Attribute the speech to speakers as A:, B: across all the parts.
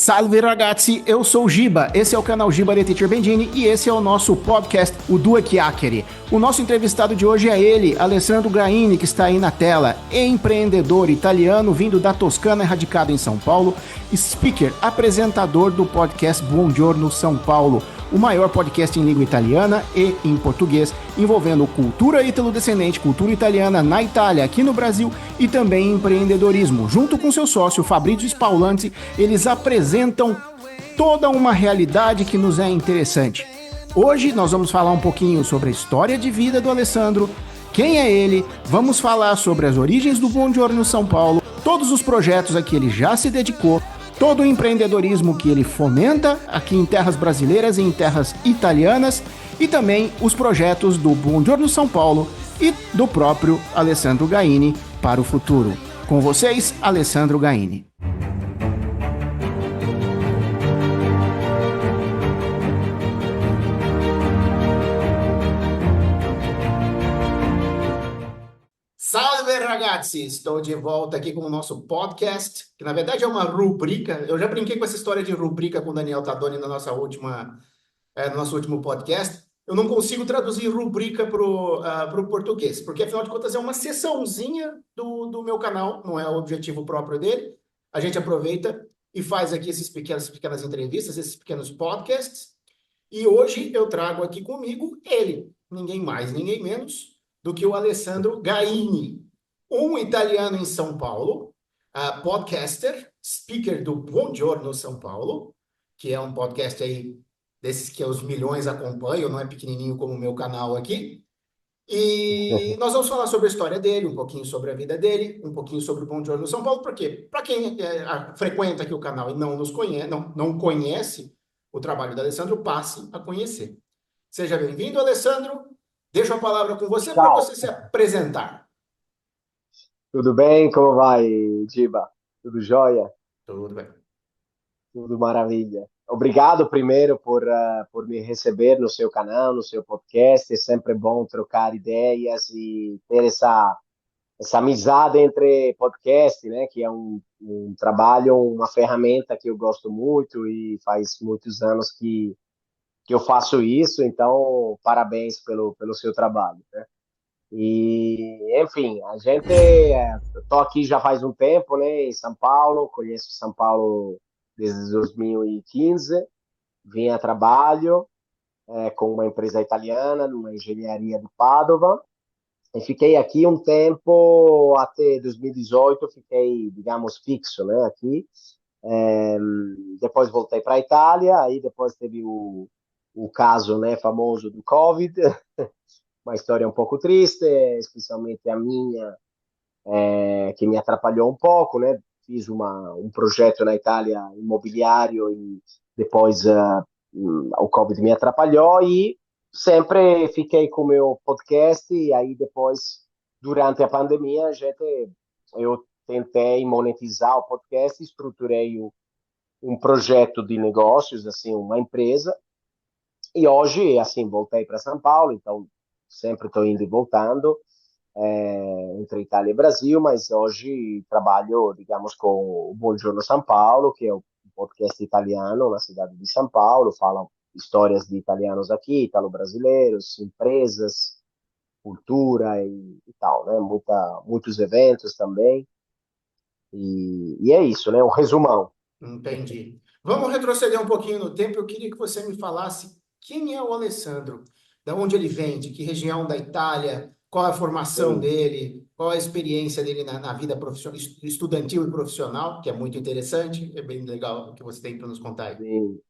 A: Salve ragazzi, eu sou o Giba, esse é o canal Giba de Teacher Bendini e esse é o nosso podcast, o Due Chiacchiere. O nosso entrevistado de hoje é ele, Alessandro Gaini, que está aí na tela, empreendedor italiano vindo da Toscana, radicado em São Paulo, speaker, apresentador do podcast Buongiorno São Paulo, o maior podcast em língua italiana e em português, envolvendo cultura ítalo-descendente, cultura italiana na Itália, aqui no Brasil e também empreendedorismo. Junto com seu sócio Fabrizio Spaulanti, eles apresentam toda uma realidade que nos é interessante. Hoje nós vamos falar um pouquinho sobre a história de vida do Alessandro, quem é ele, vamos falar sobre as origens do Buongiorno São Paulo, todos os projetos a que ele já se dedicou, todo o empreendedorismo que ele fomenta aqui em terras brasileiras e em terras italianas e também os projetos do Buongiorno São Paulo e do próprio Alessandro Gaini para o futuro. Com vocês, Alessandro Gaini. Salve ragazzi! Estou de volta aqui com o nosso podcast, que na verdade é uma rubrica. Eu já brinquei com essa história de rubrica com o Daniel Tadoni na nossa no nosso último podcast. Eu não consigo traduzir rubrica para o português, porque afinal de contas é uma seçãozinha do meu canal, não é o objetivo próprio dele. A gente aproveita e faz aqui essas pequenas entrevistas, esses pequenos podcasts. E hoje eu trago aqui comigo ele, ninguém mais, ninguém menos do que o Alessandro Gaini, um italiano em São Paulo, podcaster, speaker do Buongiorno São Paulo, que é um podcast aí desses que os milhões acompanham, não é pequenininho como o meu canal aqui. E nós vamos falar sobre a história dele, um pouquinho sobre a vida dele, um pouquinho sobre o Buongiorno São Paulo, porque para quem frequenta aqui o canal e não nos conhece, não conhece o trabalho do Alessandro, passe a conhecer. Seja bem-vindo, Alessandro. Deixo a palavra com você para você se apresentar.
B: Tudo bem? Como vai, Giba? Tudo jóia?
A: Tudo bem.
B: Tudo maravilha. Obrigado primeiro por me receber no seu canal, no seu podcast. É sempre bom trocar ideias e ter essa amizade entre podcast, né? Que é um trabalho, uma ferramenta que eu gosto muito e faz muitos anos que eu faço isso. Então, parabéns pelo seu trabalho, né? E, enfim, eu tô aqui já faz um tempo, né, em São Paulo, conheço São Paulo desde 2015, vim a trabalho com uma empresa italiana, numa engenharia de Padova, e fiquei aqui um tempo, até 2018, fiquei, digamos, fixo, né, aqui. É, depois voltei para a Itália, aí depois teve o caso, né, famoso do Covid, uma história um pouco triste, especialmente a minha, que me atrapalhou um pouco, né? Fiz um projeto na Itália imobiliário e depois o Covid me atrapalhou e sempre fiquei com o meu podcast e aí depois, durante a pandemia, eu tentei monetizar o podcast, estruturei um projeto de negócios, assim, uma empresa, e hoje, assim, voltei para São Paulo, então sempre estou indo e voltando entre Itália e Brasil, mas hoje trabalho, digamos, com o Buongiorno São Paulo, que é um podcast italiano na cidade de São Paulo, fala histórias de italianos aqui, italo-brasileiros, empresas, cultura e tal, né? Muitos eventos também. E é isso, né? Um resumão.
A: Entendi. Vamos retroceder um pouquinho no tempo. Eu queria que você me falasse quem é o Alessandro, de onde ele vem, de que região da Itália, qual a formação
B: Sim,
A: dele, qual a experiência dele na vida profissional, estudantil e profissional, que é muito interessante, é bem legal o que você tem para nos contar aí.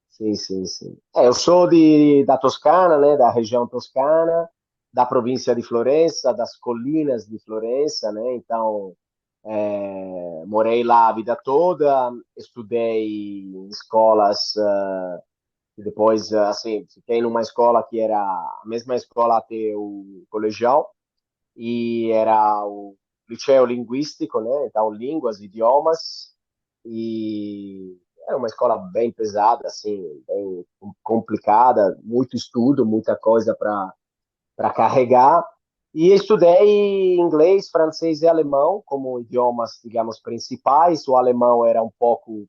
B: sim, sim. Eu sou da Toscana, né? Da região toscana, da província de Florença, das colinas de Florença, né? Então, morei lá a vida toda, estudei em escolas, e depois, assim, fiquei numa escola que era a mesma escola até o colegial, e era o liceu linguístico, né? Então, línguas, idiomas, e era uma escola bem pesada, assim, bem complicada, muito estudo, muita coisa para carregar. E estudei inglês, francês e alemão como idiomas, digamos, principais. O alemão era um pouco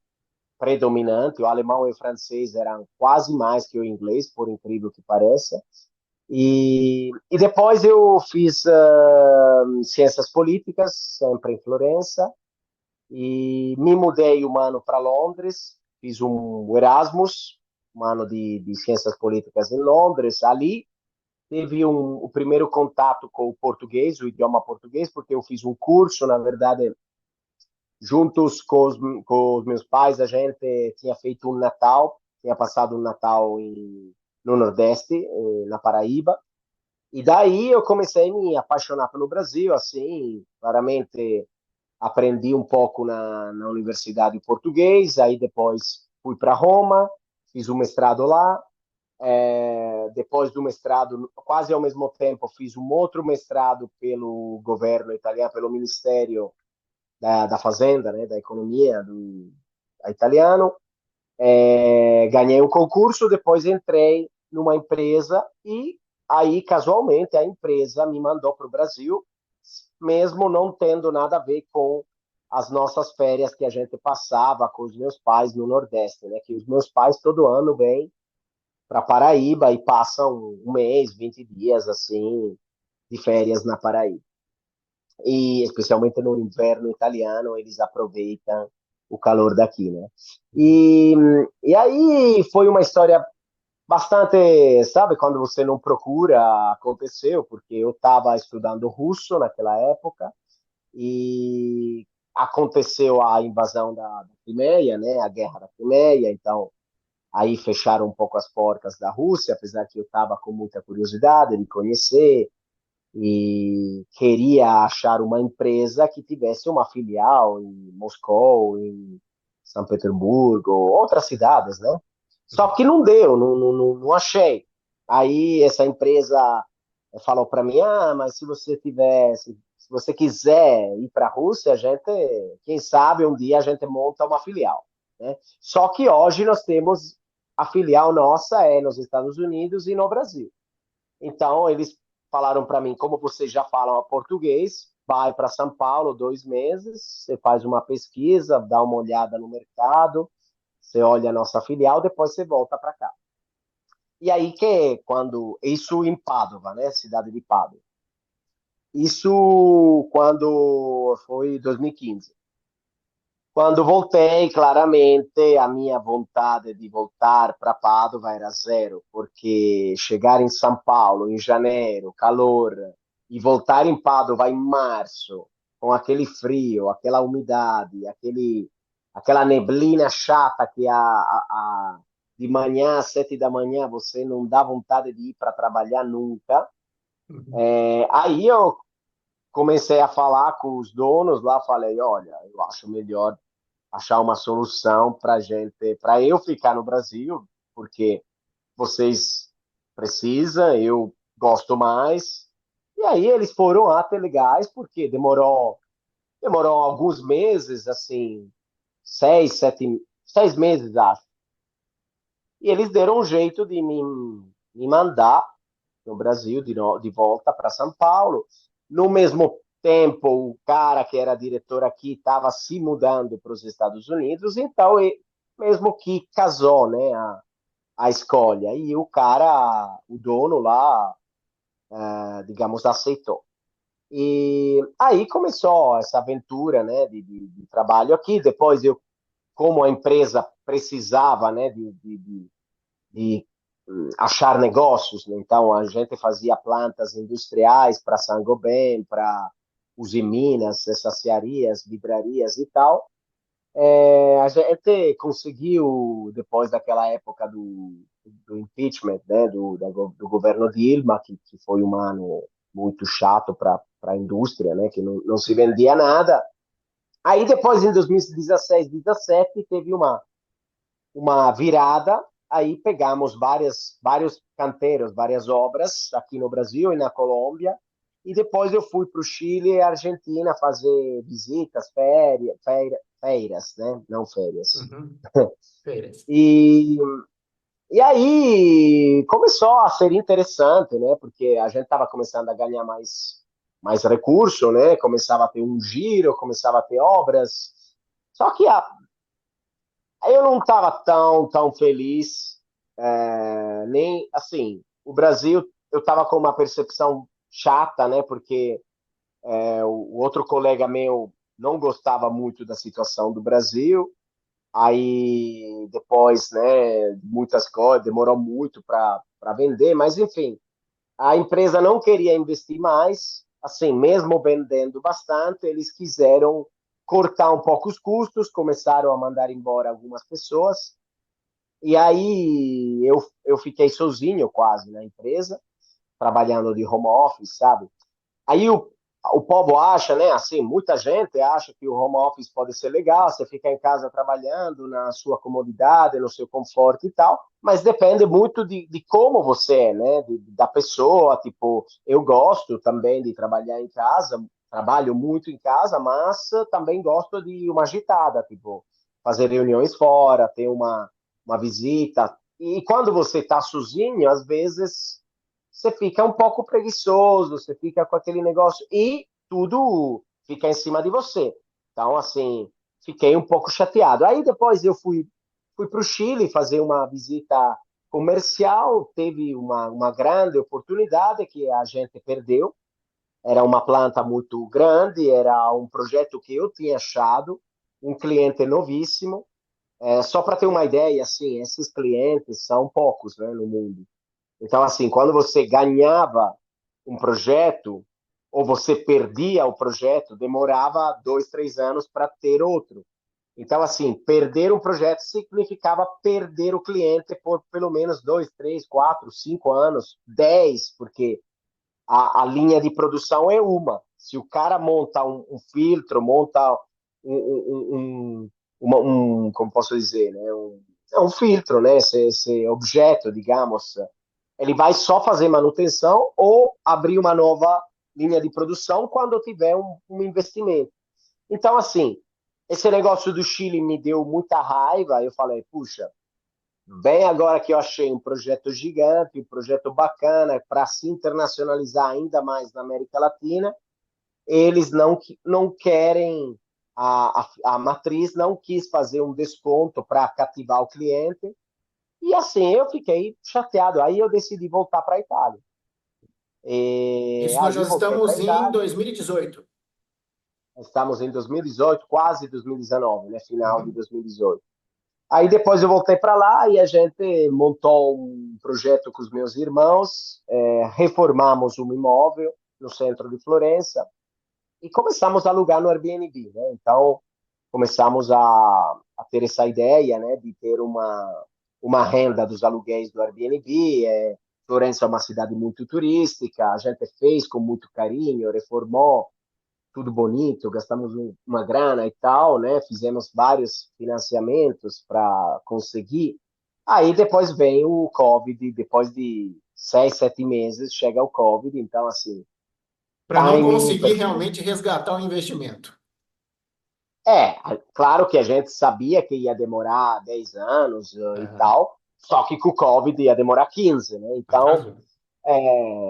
B: predominante. O alemão e o francês eram quase mais que o inglês, por incrível que pareça. E depois eu fiz ciências políticas, sempre em Florença, e me mudei um ano para Londres, fiz um Erasmus, um ano de ciências políticas em Londres. Ali teve o primeiro contato com o português, o idioma português, porque eu fiz um curso, na verdade, juntos com os meus pais, a gente tinha feito um Natal, tinha passado um Natal no Nordeste, na Paraíba, e daí eu comecei a me apaixonar pelo Brasil, assim, claramente aprendi um pouco na universidade de português, aí depois fui para Roma, fiz o mestrado lá, depois do mestrado, quase ao mesmo tempo, fiz um outro mestrado pelo governo italiano, pelo Ministério da Fazenda, né, da Economia italiano. Ganhei um concurso, depois entrei numa empresa e aí, casualmente, a empresa me mandou para o Brasil, mesmo não tendo nada a ver com as nossas férias que a gente passava com os meus pais no Nordeste, né? Que os meus pais todo ano vêm para Paraíba e passam um mês, 20 dias, assim, de férias na Paraíba. E especialmente no inverno italiano, eles aproveitam o calor daqui, né? E, e aí foi uma história bastante, sabe, quando você não procura, aconteceu, porque eu estava estudando russo naquela época e aconteceu a invasão da Crimeia, né, a guerra da Crimeia, então aí fecharam um pouco as portas da Rússia, apesar que eu estava com muita curiosidade de conhecer e queria achar uma empresa que tivesse uma filial em Moscou, em São Petersburgo, outras cidades, né? Só que não deu, não achei. Aí essa empresa falou para mim, mas se você quiser ir para a Rússia, a gente, quem sabe um dia a gente monta uma filial, né? Só que hoje nós temos a filial nossa é nos Estados Unidos e no Brasil. Então eles falaram para mim, como vocês já falam português, vai para São Paulo 2 meses, você faz uma pesquisa, dá uma olhada no mercado, você olha a nossa filial, depois você volta para cá. E aí que quando isso em Padova, né, cidade de Padova. Isso quando foi 2015. Quando voltei, claramente a minha vontade de voltar para Padova era zero, porque chegar em São Paulo em janeiro, calor, e voltar em Padova em março, com aquele frio, aquela umidade, aquela neblina chata que de manhã às 7 da manhã você não dá vontade de ir para trabalhar nunca.
A: Uhum.
B: Aí eu comecei a falar com os donos lá, falei, olha, eu acho melhor achar uma solução para gente, para eu ficar no Brasil, porque vocês precisam, eu gosto mais. E aí eles foram até legais, porque demorou alguns meses, assim, 6 meses, acho. E eles deram um jeito de me mandar no Brasil, de volta para São Paulo. No mesmo tempo, o cara que era diretor aqui estava se mudando para os Estados Unidos, então, mesmo que casou, né, a escolha. E o cara, o dono lá, digamos, aceitou. E aí começou essa aventura, né, de trabalho aqui. Depois como a empresa precisava, né, de achar negócios, né? Então a gente fazia plantas industriais para Saint-Gobain, para Usiminas, saciarias, livrarias e tal. A gente conseguiu, depois daquela época do impeachment, né, do governo Dilma, que foi um ano muito chato para a indústria, né, que não se vendia nada. Aí depois, em 2016, 2017, teve uma virada, aí pegamos vários canteiros, várias obras aqui no Brasil e na Colômbia, e depois eu fui para o Chile e Argentina fazer visitas, feiras, né? Não férias.
A: Uhum. Feiras.
B: E, e aí começou a ser interessante, né? Porque a gente estava começando a ganhar mais recurso, né? Começava a ter um giro, começava a ter obras. Só que Aí eu não estava tão feliz, nem assim. O Brasil, eu estava com uma percepção chata, né? Porque o outro colega meu não gostava muito da situação do Brasil. Aí depois, né? Muitas coisas, demorou muito para vender, mas enfim, a empresa não queria investir mais. Assim, mesmo vendendo bastante, eles quiseram cortar um pouco os custos, começaram a mandar embora algumas pessoas. E aí eu fiquei sozinho quase na empresa, trabalhando de home office, sabe? Aí o povo acha, né? Assim, muita gente acha que o home office pode ser legal, você fica em casa trabalhando na sua comodidade, no seu conforto e tal, mas depende muito de como você é, né? Da pessoa, tipo, eu gosto também de trabalhar em casa, trabalho muito em casa, mas também gosto de uma agitada, tipo, fazer reuniões fora, ter uma visita. E quando você está sozinho, às vezes você fica um pouco preguiçoso, você fica com aquele negócio e tudo fica em cima de você. Então, assim, fiquei um pouco chateado. Aí depois eu fui para o Chile fazer uma visita comercial, teve uma grande oportunidade que a gente perdeu. Era uma planta muito grande, era um projeto que eu tinha achado, um cliente novíssimo. Só para ter uma ideia, assim, esses clientes são poucos, né, no mundo. Então, assim, quando você ganhava um projeto ou você perdia o projeto, demorava 2, 3 anos para ter outro. Então, assim, perder um projeto significava perder o cliente por pelo menos 2, 3, 4, 5 anos, 10, porque a linha de produção é uma. Se o cara monta um filtro, monta um, um, um, como posso dizer, né? Um filtro, né? Esse objeto, digamos, ele vai só fazer manutenção ou abrir uma nova linha de produção quando tiver um investimento. Então, assim, esse negócio do Chile me deu muita raiva. Eu falei, puxa, bem agora que eu achei um projeto gigante, um projeto bacana para se internacionalizar ainda mais na América Latina, eles não querem, a matriz não quis fazer um desconto para cativar o cliente, e assim eu fiquei chateado. Aí eu decidi voltar para a Itália. E
A: Isso nós já
B: aí voltei para a
A: estamos em
B: Itália.
A: 2018.
B: Estamos em 2018, quase 2019, né? Final de
A: Uhum.
B: 2018. Aí depois eu voltei para lá e a gente montou um projeto com os meus irmãos, reformamos um imóvel no centro de Florença e começamos a alugar no Airbnb, né? Então começamos a ter essa ideia, né, de ter uma renda dos aluguéis do Airbnb. Florença é uma cidade muito turística, a gente fez com muito carinho, reformou tudo bonito, gastamos uma grana e tal, né? Fizemos vários financiamentos para conseguir. Aí depois vem o Covid, depois de 6, 7 meses chega o Covid, então assim,
A: Para não
B: timing
A: conseguir
B: perfeito.
A: realmente resgatar o investimento.
B: Claro que a gente sabia que ia demorar 10 anos e
A: Aham.
B: tal, só que com o Covid ia demorar 15, né? Então,
A: Atrasou.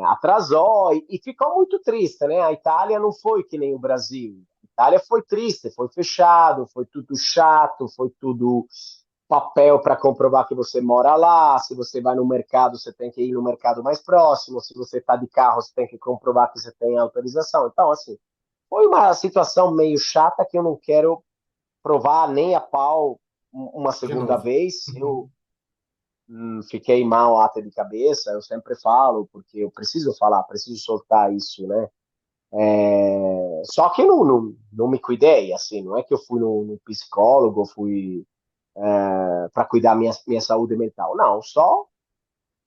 B: atrasou e ficou muito triste, né? A Itália não foi que nem o Brasil. A Itália foi triste, foi fechado, foi tudo chato, foi tudo papel para comprovar que você mora lá. Se você vai no mercado, você tem que ir no mercado mais próximo. Se você está de carro, você tem que comprovar que você tem autorização. Então, assim, foi uma situação meio chata que eu não quero provar nem a pau uma
A: De
B: segunda
A: novo.
B: vez. Eu
A: Uhum.
B: fiquei mal até de cabeça, eu sempre falo, porque eu preciso falar, preciso soltar isso, né? Só que não me cuidei, assim, não é que eu fui no psicólogo, fui para cuidar minha saúde mental. Não, só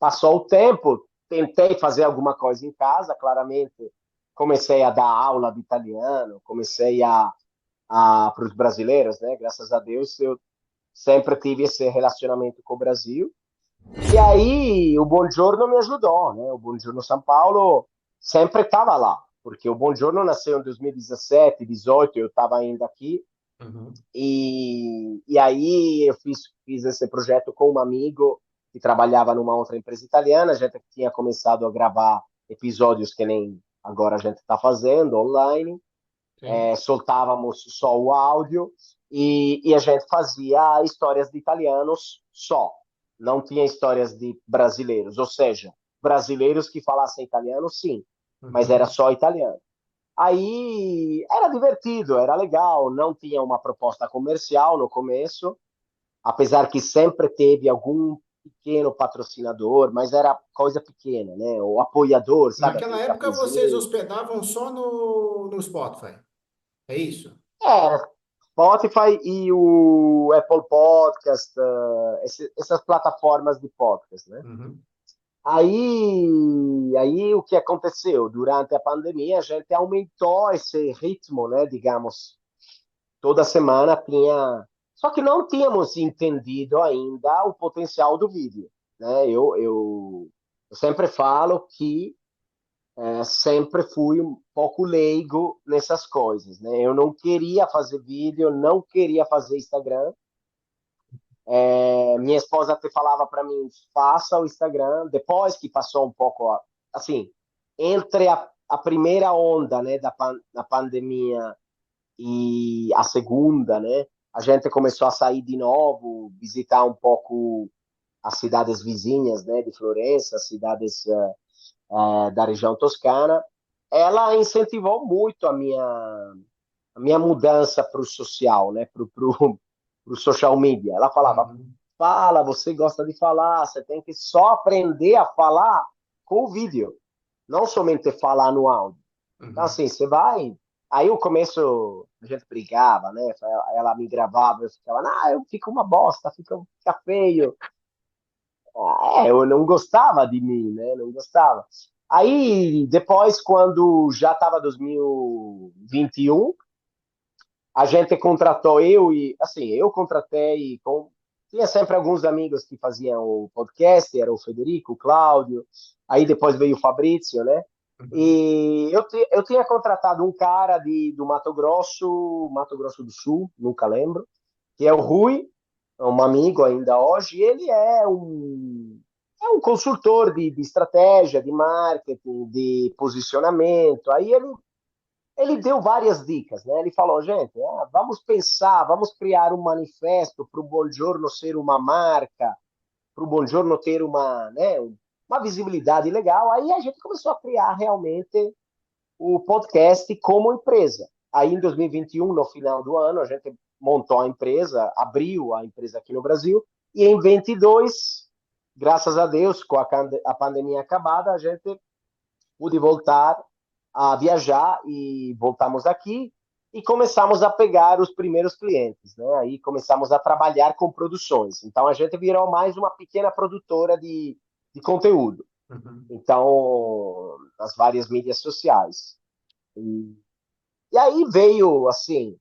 B: passou o tempo, tentei fazer alguma coisa em casa, claramente comecei a dar aula de italiano, comecei para os brasileiros, né? Graças a Deus eu sempre tive esse relacionamento com o Brasil. E aí o Buongiorno me ajudou, né? O Buongiorno São Paulo sempre estava lá, porque o Buongiorno nasceu em 2017, 18, eu estava ainda aqui.
A: Uhum.
B: E aí eu fiz esse projeto com um amigo que trabalhava numa outra empresa italiana. A gente tinha começado a gravar episódios que nem agora a gente está fazendo online.
A: Sim.
B: Soltávamos só o áudio e a gente fazia histórias de italianos só, não tinha histórias de brasileiros, ou seja, brasileiros que falassem italiano, sim, mas era
A: Uhum.
B: só italiano. Aí era divertido, era legal, não tinha uma proposta comercial no começo, apesar que sempre teve algum pequeno patrocinador, mas era coisa pequena, né? O apoiador, sabe
A: Naquela
B: aquele
A: época vocês
B: cafezinho?
A: hospedavam só no Spotify, é isso?
B: É, Spotify e o Apple Podcast, essas plataformas de podcast, né?
A: Uhum.
B: Aí o que aconteceu? Durante a pandemia, a gente aumentou esse ritmo, né? Digamos, toda semana tinha. Só que não tínhamos entendido ainda o potencial do vídeo, né? Eu sempre falo que sempre fui um pouco leigo nessas coisas, né? Eu não queria fazer vídeo, não queria fazer Instagram. Minha esposa até falava para mim, faça o Instagram. Depois que passou um pouco, assim, entre a primeira onda, né, da pandemia e a segunda, né, a gente começou a sair de novo, visitar um pouco as cidades vizinhas, né, de Florença, as cidades da região toscana. Ela incentivou muito a minha mudança para o social, né, para o social media. Ela falava,
A: Uhum.
B: fala, você gosta de falar, você tem que só aprender a falar com o vídeo, não somente falar no áudio. Então,
A: Uhum.
B: assim, você vai. Aí, o começo, a gente brigava, né? Ela me gravava, eu ficava, eu fico uma bosta, fica feio. Eu não gostava de mim, né? Não gostava. Aí, depois, quando já estava 2021, a gente contratou eu contratei tinha sempre alguns amigos que faziam o podcast, era o Federico, o Cláudio, aí depois veio o Fabrício, né?
A: Uhum.
B: E eu tinha contratado um cara do Mato Grosso do Sul, nunca lembro, que é o Rui, um amigo ainda hoje, e ele é um consultor de estratégia, de marketing, de posicionamento. Aí ele deu várias dicas, né? Ele falou, gente, vamos pensar, vamos criar um manifesto para o Buongiorno ser uma marca, para o Buongiorno ter uma visibilidade legal. Aí a gente começou a criar realmente o podcast como empresa. Aí em 2021, no final do ano, a gente montou a empresa, abriu a empresa aqui no Brasil, e em 22, graças a Deus, com a pandemia acabada, a gente pude voltar a viajar e voltamos aqui e começamos a pegar os primeiros clientes, né? Aí começamos a trabalhar com produções. Então a gente virou mais uma pequena produtora de conteúdo.
A: Uhum.
B: Então, nas várias mídias sociais. E aí veio, assim,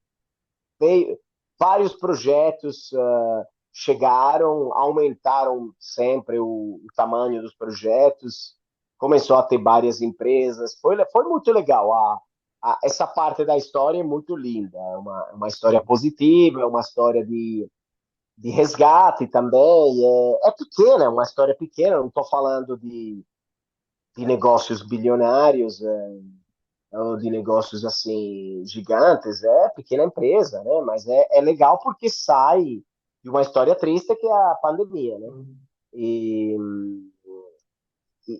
B: veio vários projetos chegaram, aumentaram sempre o tamanho dos projetos, começou a ter várias empresas, foi muito legal. Essa parte da história é muito linda, é uma história
A: Sim.
B: positiva, é uma história de resgate também, é pequena, é uma história pequena, não estou falando de negócios bilionários, de negócios assim gigantes, é pequena empresa, né? Mas é legal porque sai de uma história triste que é a pandemia, né?
A: Uhum.
B: E,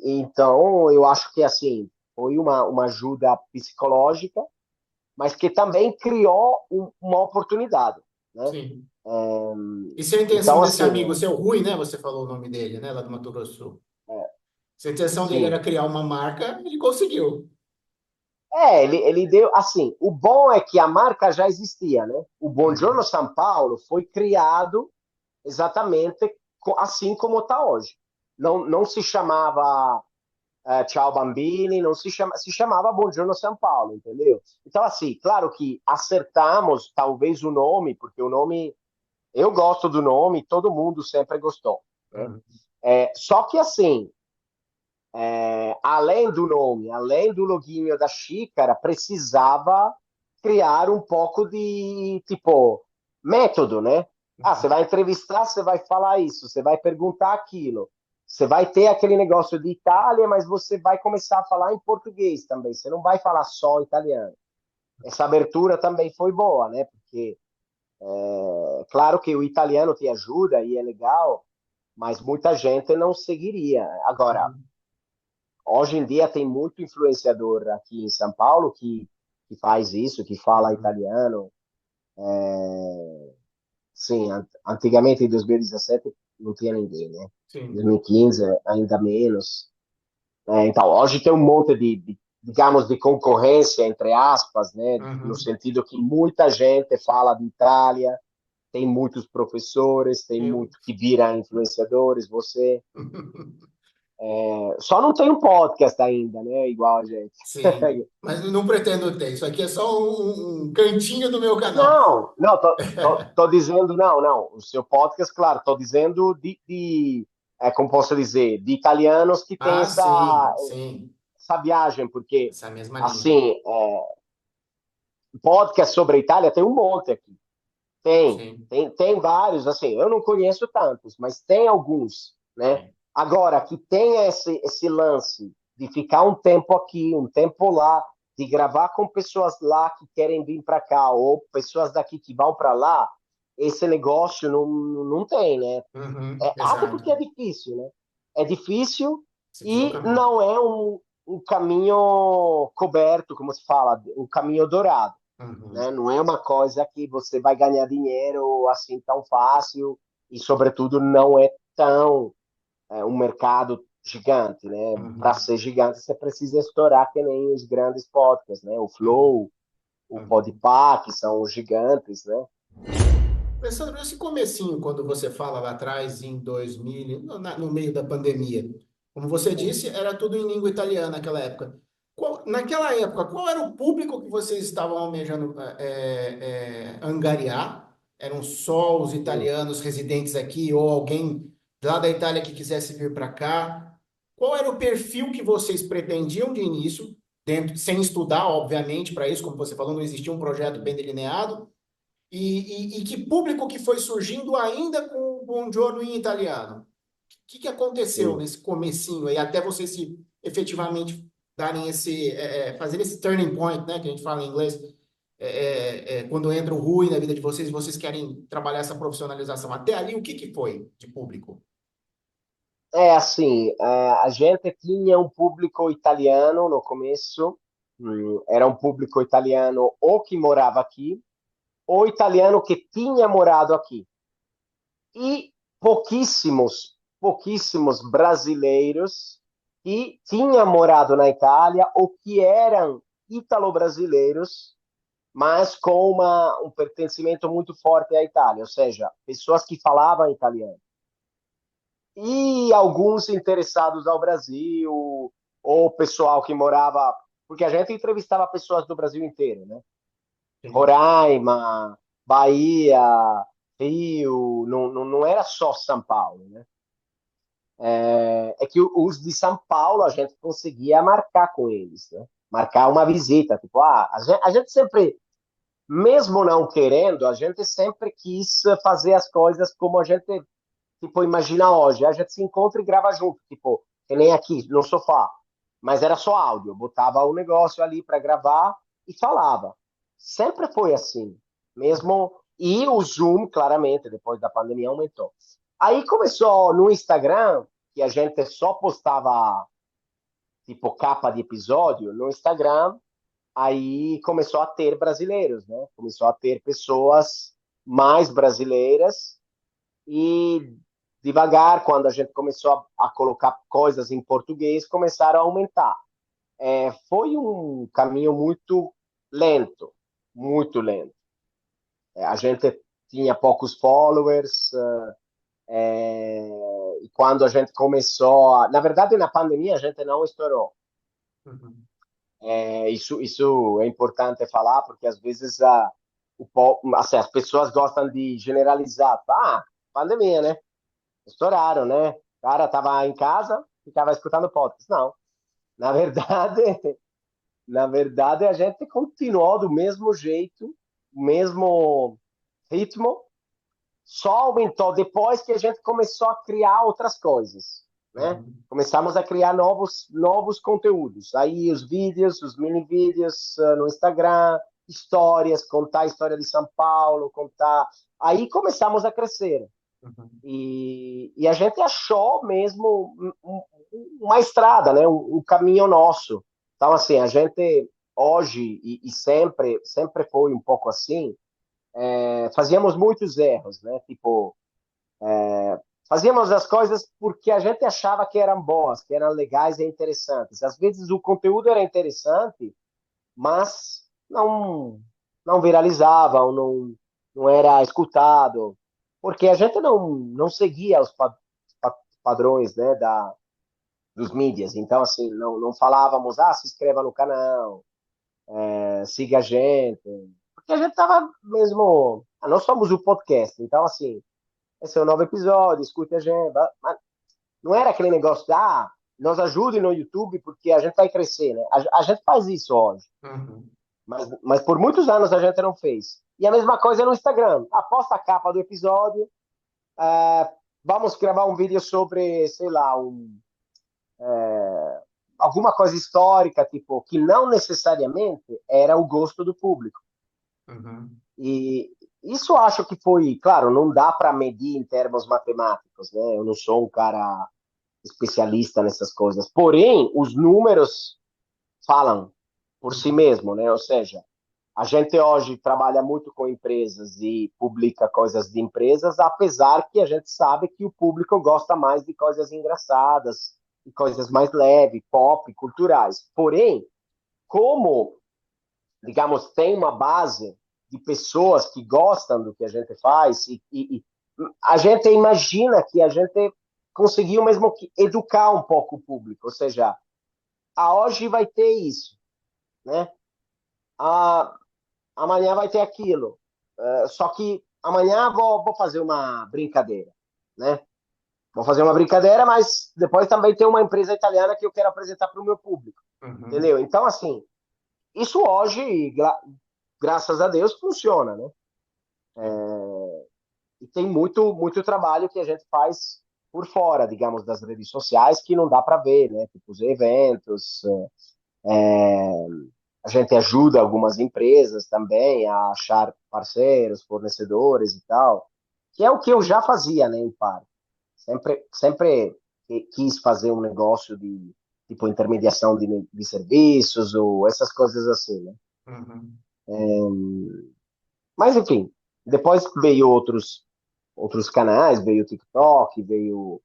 B: então eu acho que assim foi uma ajuda psicológica, mas que também criou uma oportunidade, né?
A: Sim. E se a intenção
B: Então
A: desse
B: assim,
A: amigo, seu Rui, né? Você falou o nome dele, né? Lá do Mato Grosso do Sul.
B: é,
A: Se a intenção dele era
B: sim,
A: criar uma marca, ele conseguiu.
B: ele deu assim. O bom é que a marca já existia, né? O Buongiorno
A: Uhum.
B: São Paulo foi criado exatamente assim como está hoje. Não se chamava Tchau Bambini, não se chamava Buongiorno São Paulo, entendeu? Então, assim, claro que acertamos talvez o nome, porque o nome, eu gosto do nome, todo mundo sempre gostou, né?
A: Uhum.
B: Só que, assim, além do nome, além do loginho da xícara, precisava criar um pouco de, tipo, método, né? Você
A: Uhum.
B: vai entrevistar, você vai falar isso, você vai perguntar aquilo. Você vai ter aquele negócio de Itália, mas você vai começar a falar em português também. Você não vai falar só italiano. Essa abertura também foi boa, né? Porque É claro que o italiano te ajuda e é legal, mas muita gente não seguiria. Agora,
A: Uhum,
B: hoje em dia tem muito influenciador aqui em São Paulo que faz isso, que fala
A: uhum,
B: italiano. Sim, antigamente em 2017 não tinha ninguém, né? Em
A: sim.
B: 2015 ainda menos. Então, hoje tem um monte digamos, de concorrência, entre aspas, né? No
A: Uhum.
B: sentido que muita gente fala de Itália, tem muitos professores, tem
A: Eu...
B: muito que viram influenciadores, você. Só não tem um podcast ainda, né? Igual a gente.
A: Sim, mas não pretendo ter. Isso aqui é só um cantinho do meu canal.
B: Não, não, tô dizendo, não. O seu podcast, claro, tô dizendo como posso dizer, de italianos que têm
A: Ah, sim, sim.
B: essa viagem, porque,
A: Essa mesma linha.
B: assim, podcast sobre a Itália tem um monte aqui. Tem,
A: Sim,
B: tem vários, assim, eu não conheço tantos, mas tem alguns, né?
A: tem.
B: Agora, que tem esse lance de ficar um tempo aqui, um tempo lá, de gravar com pessoas lá que querem vir para cá, ou pessoas daqui que vão para lá, esse negócio não tem, né?
A: Uhum,
B: Até
A: exato.
B: porque é difícil, né? É difícil
A: Esse
B: e
A: deslocamento.
B: não é um caminho coberto, como se fala, um caminho dourado, né?
A: Uhum,
B: Não é uma coisa que você vai ganhar dinheiro assim tão fácil e, sobretudo, não é tão um mercado gigante, né? Para
A: uhum,
B: ser gigante, você precisa estourar que nem os grandes podcasts, né? O
A: uhum,
B: Flow, o
A: uhum.
B: Podpah, que são os gigantes, né?
A: Alessandro, esse comecinho, quando você fala lá atrás, em 2000, no meio da pandemia, como você
B: Sim,
A: disse, era tudo em língua italiana naquela época. Naquela época, qual era o público que vocês estavam almejando angariar? Eram só os
B: sim,
A: italianos residentes aqui ou alguém lá da Itália que quisesse vir para cá? Qual era o perfil que vocês pretendiam de início, dentro, sem estudar, obviamente, para isso, como você falou, não existia um projeto bem delineado. E que público que foi surgindo ainda com o Buongiorno em italiano? O que aconteceu
B: sim.
A: nesse comecinho aí, até vocês se efetivamente darem fazer esse turning point, né, que a gente fala em inglês, quando entra o Rui na vida de vocês, vocês querem trabalhar essa profissionalização. Até ali, o que foi de público?
B: É assim, a gente tinha um público italiano no começo, era um público italiano ou que morava aqui, ou italiano que tinha morado aqui. E pouquíssimos brasileiros que tinham morado na Itália ou que eram italo-brasileiros, mas com um pertencimento muito forte à Itália, ou seja, pessoas que falavam italiano. E alguns interessados ao Brasil, ou pessoal que morava, porque a gente entrevistava pessoas do Brasil inteiro, né?
A: Sim.
B: Roraima, Bahia, Rio, não era só São Paulo, né? É que os de São Paulo a gente conseguia marcar com eles, né? Marcar uma visita, tipo, a gente sempre, mesmo não querendo, a gente sempre quis fazer as coisas como a gente, tipo, imagina hoje, a gente se encontra e grava junto, tipo, que nem aqui, no sofá, mas era só áudio, botava o negócio ali para gravar e falava. Sempre foi assim, mesmo, e o Zoom, claramente, depois da pandemia aumentou. Aí começou no Instagram, que a gente só postava, tipo, capa de episódio, no Instagram, aí começou a ter brasileiros, né? Começou a ter pessoas mais brasileiras e devagar, quando a gente começou a colocar coisas em português, começaram a aumentar. Foi um caminho lento, muito lento. A gente tinha poucos followers, e quando a gente começou, na verdade, na pandemia a gente não estourou.
A: Uhum.
B: Isso é importante falar, porque às vezes assim, as pessoas gostam de generalizar. Pandemia, né? Estouraram, né? O cara tava em casa, ficava escutando podcast. Não, na verdade, na verdade a gente continuou do mesmo jeito, mesmo ritmo, só aumentou depois que a gente começou a criar outras coisas, né?
A: Uhum.
B: Começamos a criar novos conteúdos. Aí os vídeos, os mini vídeos no Instagram, histórias, contar a história de São Paulo, contar. Aí começamos a crescer.
A: Uhum.
B: E a gente achou mesmo uma estrada, né? Um caminho nosso. Então, assim, a gente hoje e sempre foi um pouco assim, fazíamos muitos erros, né? Tipo, fazíamos as coisas porque a gente achava que eram boas, que eram legais e interessantes. Às vezes o conteúdo era interessante, mas não viralizava, ou não era escutado, porque a gente não seguia os padrões, né, dos mídias. Então, assim, não falávamos, se inscreva no canal, siga a gente, porque a gente estava mesmo. Nós somos o podcast, então, assim, esse é o novo episódio, escute a gente. Mas não era aquele negócio de, nos ajude no YouTube porque a gente vai crescer, né? A gente faz isso hoje.
A: Uhum.
B: Mas por muitos anos a gente não fez. E a mesma coisa no Instagram. Posta a capa do episódio. Vamos gravar um vídeo sobre, sei lá, alguma coisa histórica, tipo, que não necessariamente era o gosto do público.
A: Uhum.
B: E isso acho que foi, claro, não dá para medir em termos matemáticos, né? Eu não sou um cara especialista nessas coisas. Porém, os números falam por si
A: Uhum.
B: mesmo, né? Ou seja, a gente hoje trabalha muito com empresas e publica coisas de empresas, apesar que a gente sabe que o público gosta mais de coisas engraçadas, de coisas mais leves, pop, culturais. Porém, como, digamos, tem uma base de pessoas que gostam do que a gente faz e a gente imagina que a gente conseguiu mesmo que educar um pouco o público, ou seja, hoje vai ter isso, né? A, amanhã vai ter aquilo. Só que amanhã vou fazer uma brincadeira, né? Vou fazer uma brincadeira, mas depois também tem uma empresa italiana que eu quero apresentar para o meu público,
A: Uhum.
B: entendeu? Então, assim, isso hoje, graças a Deus, funciona, né?
A: Sim.
B: E tem muito trabalho que a gente faz por fora, digamos, das redes sociais, que não dá para ver, né? Tipo, os eventos, a gente ajuda algumas empresas também a achar parceiros, fornecedores e tal, que é o que eu já fazia, né, em parte. Sempre quis fazer um negócio de tipo intermediação de serviços ou essas coisas assim, né?
A: Uhum.
B: Mas enfim, depois veio outros canais, veio o TikTok, veio,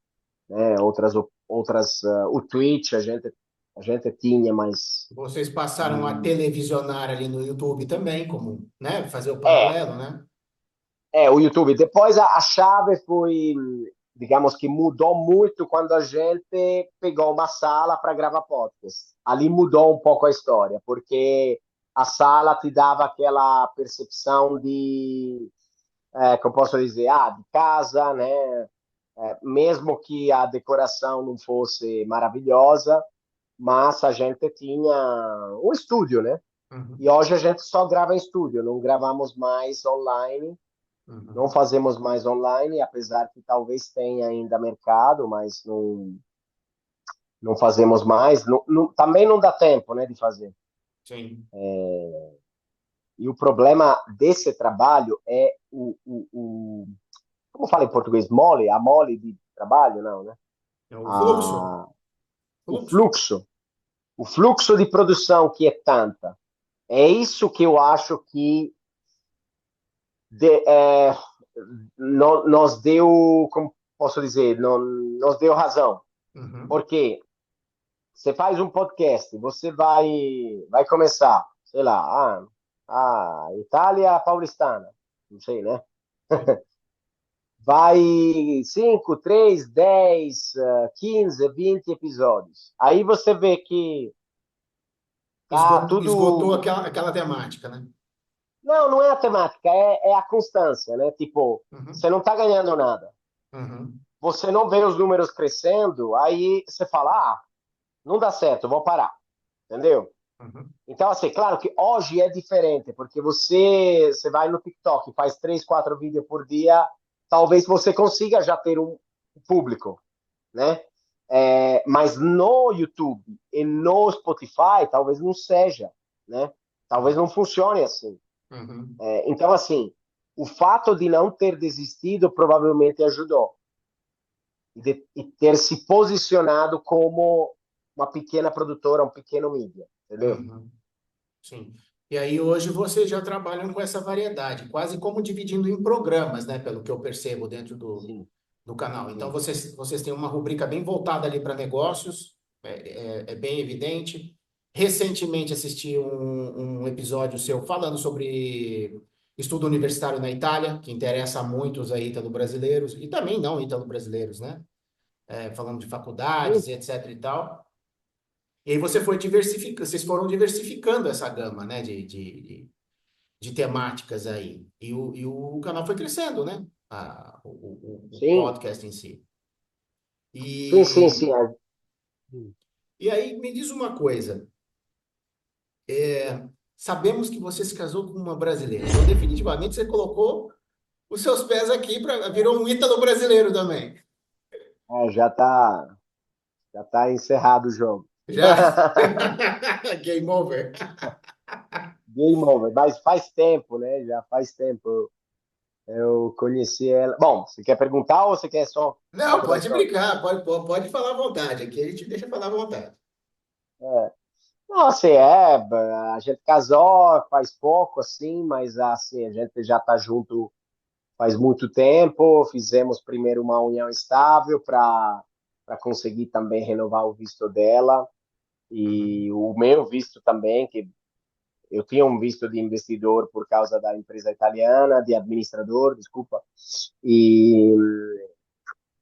B: né, o Twitch, a gente tinha, mas
A: Vocês passaram a
B: hum,
A: televisionar ali no YouTube também, como, né, fazer o
B: é,
A: paralelo, né?
B: o YouTube. Depois a chave foi, digamos que mudou muito quando a gente pegou uma sala para gravar podcast. Ali mudou um pouco a história, porque a sala te dava aquela percepção de, como posso dizer, de casa, né? Mesmo que a decoração não fosse maravilhosa, mas a gente tinha um estúdio, né? E
A: Uhum.
B: hoje a gente só grava em estúdio, não gravamos mais online, não
A: Uhum.
B: fazemos mais online, apesar que talvez tenha ainda mercado, mas não fazemos mais. Também não dá tempo, né, de fazer.
A: Sim.
B: E o problema desse trabalho é como fala em português, mole? A mole de trabalho, não, né?
A: É o fluxo.
B: A, o
A: Fluxo.
B: fluxo. O fluxo de produção que é tanta. É isso que eu acho que de, nos deu, como posso dizer, nos deu razão.
A: Uhum.
B: Porque você faz um podcast, você vai começar, sei lá, a Itália paulistana, não sei, né?
A: Sim.
B: Vai 5, 3, 10, 15, 20 episódios. Aí você vê que tá
A: Esgotou
B: tudo.
A: aquela temática, né?
B: Não é a temática, é a constância, né? Tipo,
A: Uhum.
B: você não tá ganhando nada.
A: Uhum.
B: Você não vê os números crescendo, aí você fala, não dá certo, vou parar. Entendeu?
A: Uhum.
B: Então, assim, claro que hoje é diferente, porque você vai no TikTok, faz 3, 4 vídeos por dia, talvez você consiga já ter um público, né? Mas no YouTube e no Spotify, talvez não seja, né? talvez não funcione assim.
A: Uhum.
B: Então, assim, o fato de não ter desistido provavelmente ajudou. E ter se posicionado como uma pequena produtora, um pequeno mídia, entendeu?
A: Uhum. Sim. E aí hoje vocês já trabalham com essa variedade, quase como dividindo em programas, né? Pelo que eu percebo dentro
B: Sim,
A: do canal. Então
B: sim.
A: vocês têm uma rubrica bem voltada ali para negócios, é bem evidente. Recentemente assisti um episódio seu falando sobre estudo universitário na Itália, que interessa a muitos aí ítalo-brasileiros, e também não ítalo-brasileiros, né? Falando de
B: Sim,
A: faculdades, etc e tal. E aí vocês foram diversificando essa gama, né, de temáticas aí. E o canal foi crescendo, né? O
B: sim,
A: podcast em si.
B: sim, sim, sim.
A: E, e aí me diz uma coisa. Sabemos que você se casou com uma brasileira. Então, definitivamente, você colocou os seus pés aqui para virou um ítalo brasileiro também.
B: Já tá encerrado o jogo.
A: Já? Game over.
B: Game over, mas faz tempo, né? Já faz tempo. Eu conheci ela. Bom, você quer perguntar ou você quer só um
A: Não,
B: pouco da
A: pode
B: história?
A: brincar, pode falar à vontade. Aqui a gente deixa falar à vontade.
B: É. Não, assim, a gente casou faz pouco, assim, mas assim, a gente já tá junto faz muito tempo. Fizemos primeiro uma união estável para conseguir também renovar o visto dela
A: Uhum.
B: e o meu visto também, que eu tinha um visto de investidor por causa da empresa italiana, de administrador, desculpa, e,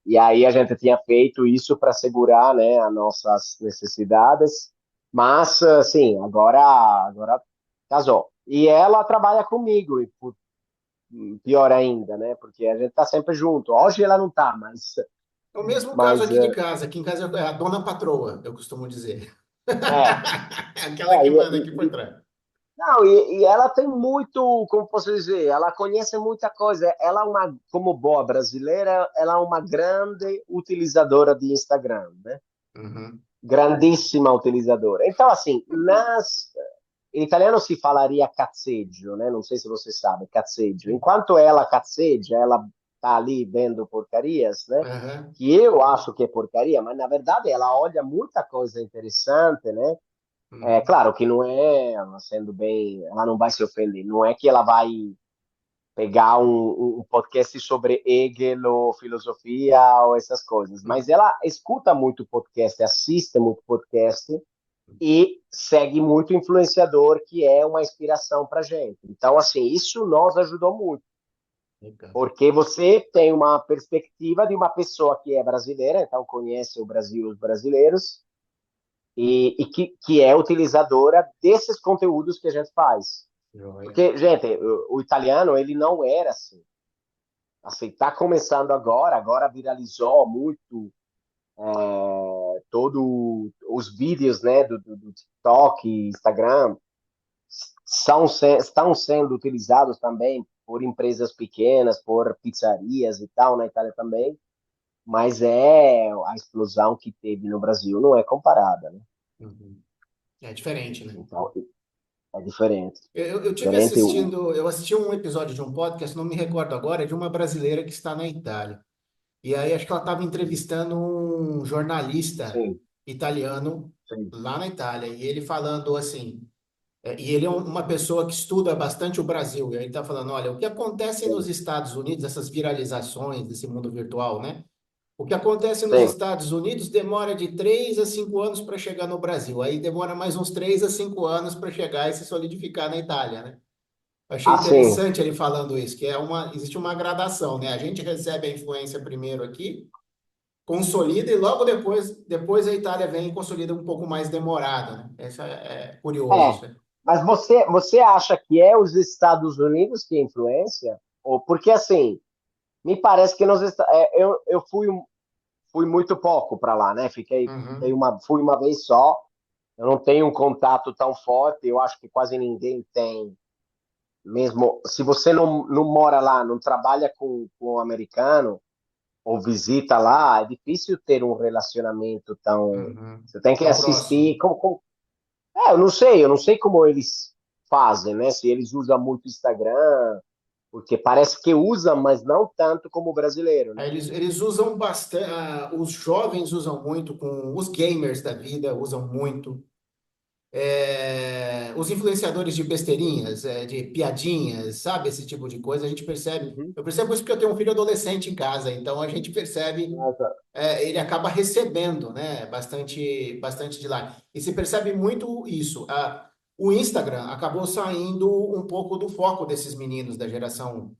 B: e aí a gente tinha feito isso para segurar, né, as nossas necessidades, mas, assim, agora casou. E ela trabalha comigo, e pior ainda, né, porque a gente tá sempre junto. Hoje ela não tá,
A: É o mesmo caso
B: mas
A: aqui de casa. Aqui em casa é a dona patroa, eu costumo dizer.
B: é,
A: Aquela
B: é,
A: que manda aqui por trás.
B: não, e ela tem muito, como posso dizer, ela conhece muita coisa. Ela é uma, como boa brasileira, ela é uma grande utilizadora de Instagram, né?
A: Uhum.
B: Grandíssima utilizadora. Então, assim, em italiano se falaria cazzeggio, né? Não sei se você sabe, cazzeggio. Enquanto ela cazzegia, ela tá ali vendo porcarias, né?
A: Aham.
B: Que eu acho que é porcaria, mas na verdade ela olha muita coisa interessante, né? É
A: Uhum.
B: claro que não é, ela sendo bem, ela não vai se ofender, não é que ela vai pegar um podcast sobre Hegel ou filosofia ou essas coisas, mas
A: Uhum.
B: ela escuta muito podcast, assiste muito podcast e segue muito influenciador que é uma inspiração para gente. Então, assim, isso nos ajudou muito,
A: Legal.
B: porque você tem uma perspectiva de uma pessoa que é brasileira, então conhece o Brasil, os brasileiros, e que é utilizadora desses conteúdos que a gente faz.
A: Joia.
B: Porque, gente, o italiano, ele não era assim. Assim, tá começando agora viralizou muito todo os vídeos, né, do TikTok, Instagram, estão sendo utilizados também por empresas pequenas, por pizzarias e tal, na Itália também, mas a explosão que teve no Brasil não é comparada, né?
A: Uhum. É diferente, né?
B: Então, é diferente.
A: Eu tive
B: Diferente
A: assistindo, eu assisti um episódio de um podcast, não me recordo agora, é de uma brasileira que está na Itália. E aí acho que ela estava entrevistando um jornalista
B: sim,
A: italiano
B: sim,
A: lá na Itália, e ele falando assim, e ele é uma pessoa que estuda bastante o Brasil, e aí está falando, olha, o que acontece nos
B: sim,
A: Estados Unidos, essas viralizações desse mundo virtual, né? O que acontece nos
B: sim.
A: Estados Unidos demora de 3 a 5 anos para chegar no Brasil. Aí demora mais uns 3 a 5 anos para chegar e se solidificar na Itália, né? Eu achei
B: Ah, sim.
A: interessante ele falando isso, que existe uma gradação, né? A gente recebe a influência primeiro aqui, consolida e logo depois a Itália vem e consolida um pouco mais demorado, né? Isso é curioso,
B: É,
A: isso.
B: mas você acha que é os Estados Unidos que influencia? Ou porque assim, me parece que eu fui muito pouco para lá, né?
A: Uhum,
B: Fui uma vez só. Eu não tenho um contato tão forte. Eu acho que quase ninguém tem. Mesmo se você não mora lá, não trabalha com um americano ou visita lá, é difícil ter um relacionamento tão.
A: uhum.
B: Você tem que
A: Tão próximo.
B: assistir. Eu não sei como eles. fazem, né? Se eles usam muito Instagram, porque parece que usam, mas não tanto como o brasileiro, né?
A: Aí eles usam bastante, os jovens usam muito, com os gamers da vida usam muito. Os influenciadores de besteirinhas, de piadinhas, sabe? Esse tipo de coisa, a gente percebe.
B: Uhum.
A: Eu percebo isso porque eu tenho um filho adolescente em casa, então a gente percebe,
B: Nossa.
A: ele acaba recebendo, né? Bastante, bastante de lá. E se percebe muito isso. O Instagram acabou saindo um pouco do foco desses meninos da geração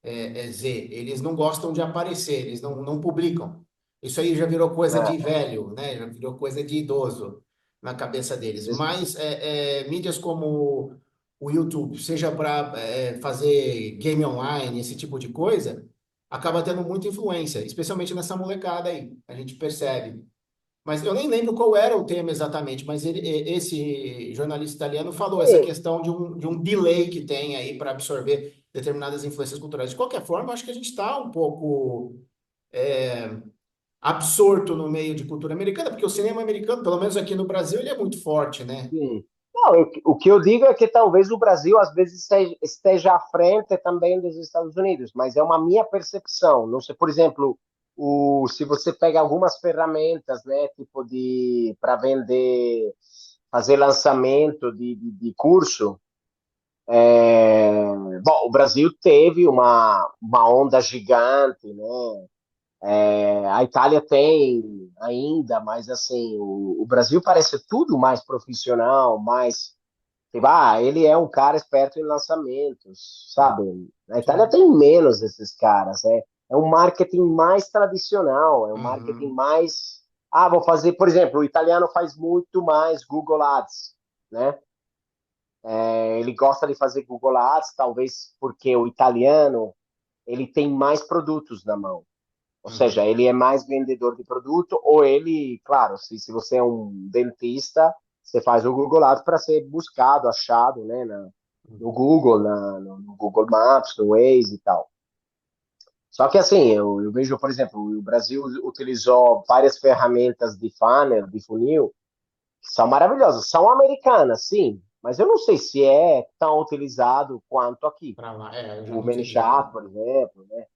A: Z. Eles não gostam de aparecer, eles não publicam. Isso aí já virou coisa de
B: É,
A: velho, né? Já virou coisa de idoso na cabeça deles.
B: ex-
A: Mas mídias como o YouTube, seja para fazer game online, esse tipo de coisa, acaba tendo muita influência, especialmente nessa molecada aí. A gente percebe. Mas eu nem lembro qual era o tema exatamente, mas esse jornalista italiano falou essa
B: sim,
A: questão de um delay que tem aí para absorver determinadas influências culturais. De qualquer forma, eu acho que a gente está um pouco absorto no meio de cultura americana, porque o cinema americano, pelo menos aqui no Brasil, ele é muito forte, né?
B: sim. Não, o que eu digo é que talvez o Brasil às vezes esteja à frente também dos Estados Unidos, mas é uma minha percepção. Não sei, por exemplo, se você pega algumas ferramentas, né, tipo de para vender, fazer lançamento de curso, bom, o Brasil teve uma onda gigante, né? A Itália tem ainda, mas assim, o Brasil parece tudo mais profissional, mais. Tipo, ele é um cara esperto em lançamentos, sabe? A Itália
A: Sim.
B: tem menos desses caras. É um marketing mais tradicional, é um marketing
A: Uhum,
B: mais. Vou fazer, por exemplo, o italiano faz muito mais Google Ads, né? Ele gosta de fazer Google Ads, talvez porque o italiano ele tem mais produtos na mão. Ou seja,
A: uhum,
B: ele é mais vendedor de produto, ou ele, claro, se você é um dentista, você faz o Google Ads para ser buscado, achado, né, no
A: uhum.
B: Google, no Google Maps, no Waze e tal. Só que assim, eu vejo, por exemplo, o Brasil utilizou várias ferramentas de funnel, de funil, que são maravilhosas. São americanas, sim, mas eu não sei se é tão utilizado quanto aqui.
A: Para lá, eu já
B: O
A: não te digo.
B: ManyChat, por exemplo, né?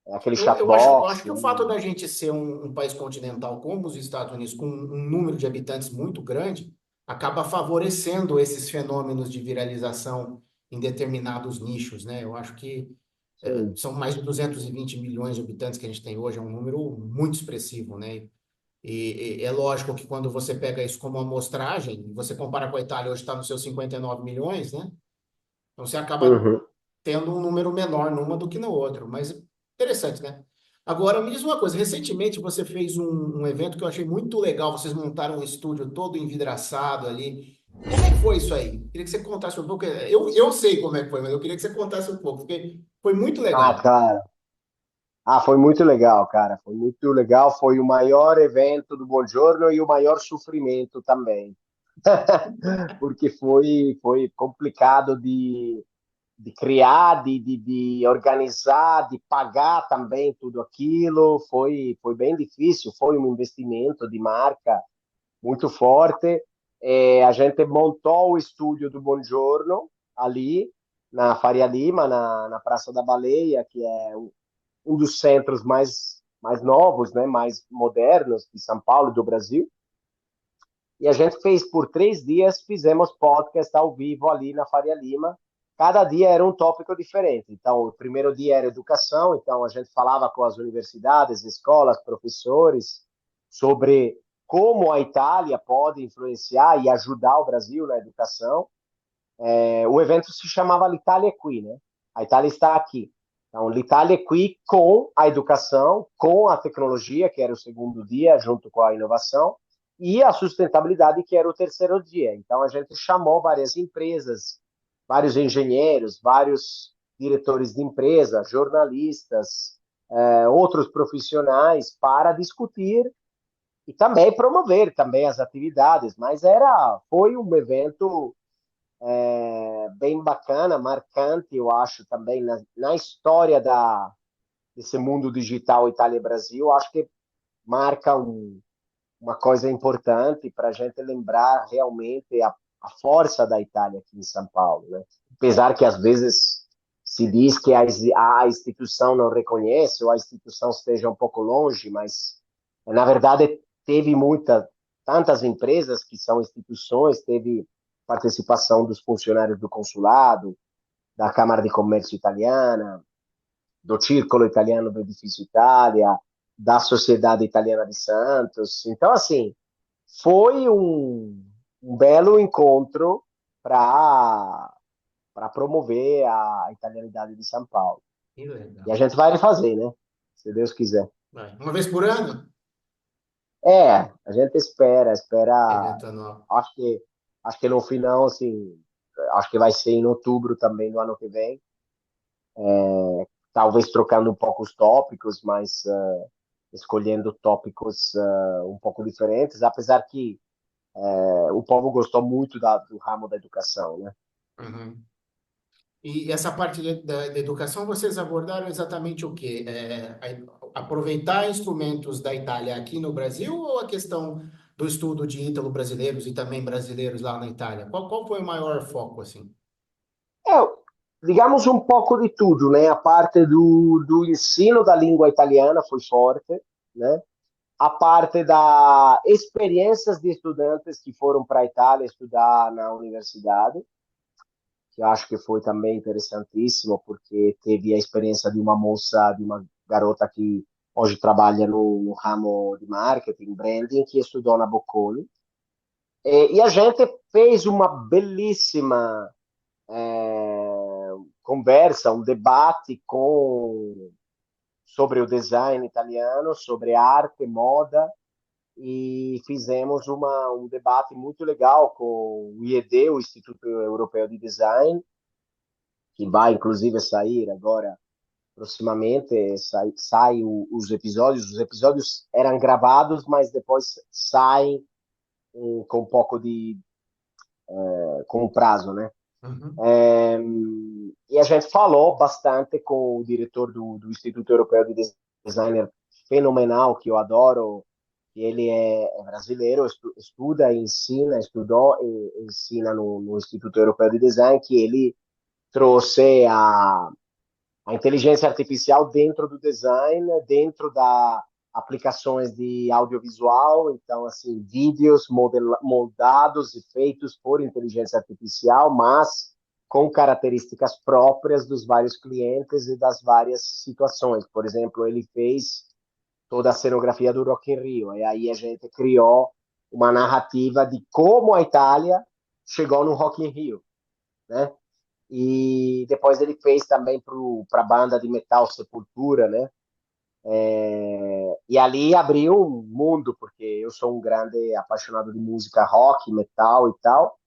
B: Aquele
A: Eu acho
B: chatbox,
A: que o
B: né?
A: fato da gente ser um país continental como os Estados Unidos, com um número de habitantes muito grande, acaba favorecendo esses fenômenos de viralização em determinados nichos, né? Eu acho que
B: Sim.
A: são mais de 220 milhões de habitantes que a gente tem hoje, é um número muito expressivo, né? E é lógico que quando você pega isso como amostragem, você compara com a Itália, hoje está nos seus 59 milhões, né? Então você acaba
B: Uhum.
A: tendo um número menor numa do que no outro, mas interessante, né? Agora, me diz uma coisa, recentemente você fez um evento que eu achei muito legal, vocês montaram um estúdio todo envidraçado ali. Como é que foi isso aí? Queria que você contasse um pouco. Eu sei como é que foi, mas eu queria que você contasse um pouco, porque foi muito legal.
B: Cara. Foi muito legal, cara. Foi muito legal. Foi o maior evento do Buongiorno e o maior sofrimento também. Porque foi complicado de criar, de organizar, de pagar também tudo aquilo. Foi bem difícil. Foi um investimento de marca muito forte. A gente montou o estúdio do Buongiorno ali na Faria Lima, na Praça da Baleia, que é um dos centros mais novos, né, mais modernos de São Paulo e do Brasil. E a gente fez por 3 dias, fizemos podcast ao vivo ali na Faria Lima. Cada dia era um tópico diferente. Então, o primeiro dia era educação, então a gente falava com as universidades, escolas, professores sobre como a Itália pode influenciar e ajudar o Brasil na educação. O evento se chamava l'Italia è qui, né? A Itália está aqui. Então, l'Italia è qui com a educação, com a tecnologia, que era o segundo dia, junto com a inovação, e a sustentabilidade, que era o terceiro dia. Então, a gente chamou várias empresas, vários engenheiros, vários diretores de empresa, jornalistas, outros profissionais, para discutir e também promover também as atividades. Mas foi um evento bem bacana, marcante, eu acho, também na história desse mundo digital Itália e Brasil. Acho que marca uma coisa importante para a gente lembrar realmente a força da Itália aqui em São Paulo, né? Apesar que às vezes se diz que a instituição não reconhece ou a instituição esteja um pouco longe, mas na verdade teve tantas empresas que são instituições, teve participação dos funcionários do consulado, da Câmara de Comércio Italiana, do Círculo Italiano do Edifício Itália, da Sociedade Italiana de Santos. Então, assim, foi um belo encontro para promover a italianidade de São Paulo.
A: Que
B: E a
A: legal.
B: gente vai refazer, né? Se Deus quiser.
A: Vai. Uma vez por ano?
B: É, a gente espera,
A: Evento anual.
B: acho que, acho que no final, assim, acho que vai ser em outubro também do ano que vem, talvez trocando um pouco os tópicos, mas escolhendo tópicos um pouco diferentes, apesar que o povo gostou muito do ramo da educação, né?
A: Uhum. E essa parte da educação, vocês abordaram exatamente o quê? Aproveitar instrumentos da Itália aqui no Brasil ou a questão do estudo de ítalo-brasileiros e também brasileiros lá na Itália? Qual foi o maior foco, assim?
B: É, digamos um pouco de tudo, né? A parte do ensino da língua italiana foi forte, né? A parte da experiências de estudantes que foram para a Itália estudar na universidade, que eu acho que foi também interessantíssimo, porque teve a experiência de uma moça, de uma garota que hoje trabalha no ramo de marketing, branding, que estudou na Bocconi. E a gente fez uma belíssima conversa, um debate sobre o design italiano, sobre arte, moda, e fizemos um debate muito legal com o IED, o Instituto Europeu de Design, que vai inclusive sair agora proximamente, os episódios eram gravados, mas depois saem com um pouco com um prazo, né?
A: Uhum.
B: E a gente falou bastante com o diretor do Instituto Europeu de Designer, fenomenal, que eu adoro, que ele é brasileiro, estuda, ensina, estudou e ensina no Instituto Europeu de Design, que ele trouxe a inteligência artificial dentro do design, dentro da aplicações de audiovisual, então assim, vídeos moldados e feitos por inteligência artificial, mas com características próprias dos vários clientes e das várias situações. Por exemplo, ele fez toda a cenografia do Rock in Rio, e aí a gente criou uma narrativa de como a Itália chegou no Rock in Rio, né? E depois ele fez também para a banda de metal Sepultura, né? E ali abriu um mundo, porque eu sou um grande apaixonado de música rock, metal e tal.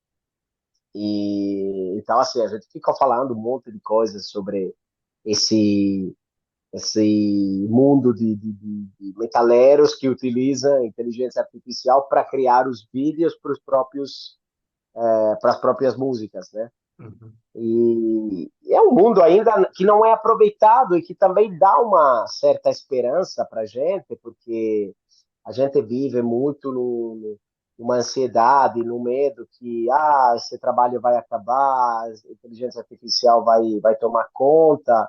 B: E então, assim, a gente ficou falando um monte de coisas sobre esse, esse mundo de metaleiros que utiliza inteligência artificial para criar os vídeos para as próprias músicas, né?
A: Uhum.
B: E é um mundo ainda que não é aproveitado e que também dá uma certa esperança para a gente, porque a gente vive muito numa ansiedade, no medo que esse trabalho vai acabar, a inteligência artificial vai tomar conta.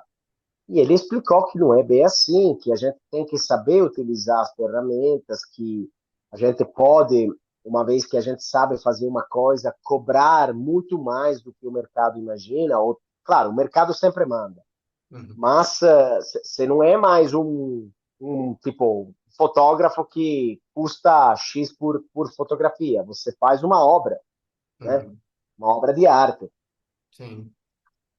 B: E ele explicou que não é bem assim, que a gente tem que saber utilizar as ferramentas, que a gente pode, uma vez que a gente sabe fazer uma coisa, cobrar muito mais do que o mercado imagina. Ou, claro, o mercado sempre manda,
A: Uhum.
B: mas você não é mais um tipo fotógrafo que custa X por fotografia. Você faz uma obra, né?
A: Uhum.
B: Uma obra de arte.
A: Sim.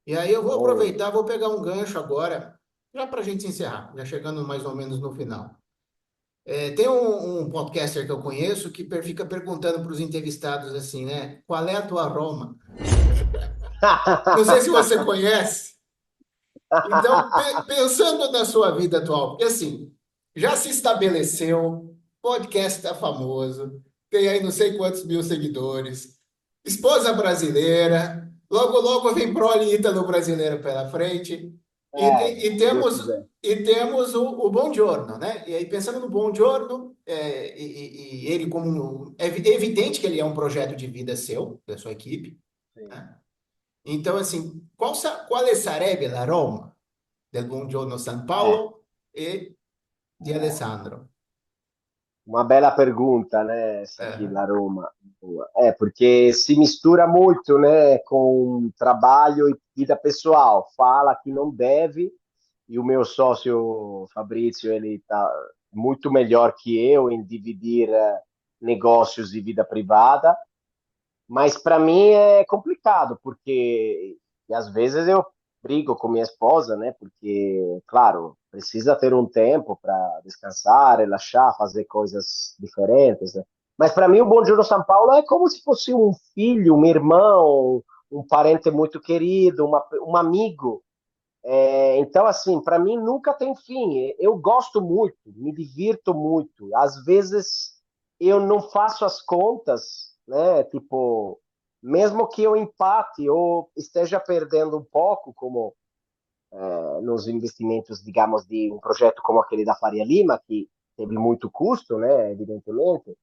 A: E aí eu vou
B: Então,
A: aproveitar, vou pegar um gancho agora, já para a gente encerrar, já chegando mais ou menos no final. Tem um podcaster que eu conheço que fica perguntando para os entrevistados assim, né? Qual é a tua Roma? Não sei se você conhece. Então, pensando na sua vida atual, porque assim, já se estabeleceu, podcast está famoso, tem aí não sei quantos mil seguidores, esposa brasileira, logo logo vem prole ítalo brasileiro pela frente. E
B: se Deus
A: temos,
B: quiser.
A: e temos o Buongiorno, né? E aí, pensando no Buongiorno, e ele como... É evidente que ele é um projeto de vida seu, da sua equipe,
B: Sim.
A: né? Então, assim, qual sarebbe la Roma del Buongiorno San
B: É,
A: Paolo e di Alessandro?
B: uma bela pergunta, né, essa aqui,
A: Eh,
B: La Roma. Boa. É, porque se mistura muito, né, com trabalho e vida pessoal. Fala que não deve, e o meu sócio Fabrício, ele tá muito melhor que eu em dividir negócios e vida privada, mas para mim é complicado, porque e às vezes eu brigo com minha esposa, né? Porque, claro, precisa ter um tempo para descansar, relaxar, fazer coisas diferentes, né? Mas para mim o Bom Dia São Paulo é como se fosse um filho, um irmão, um parente muito querido, um amigo. Então, assim, para mim nunca tem fim. Eu gosto muito, me divirto muito. Às vezes eu não faço as contas, né? Tipo, mesmo que eu empate ou esteja perdendo um pouco, como nos investimentos, digamos, de um projeto como aquele da Faria Lima, que teve muito custo, né? Evidentemente,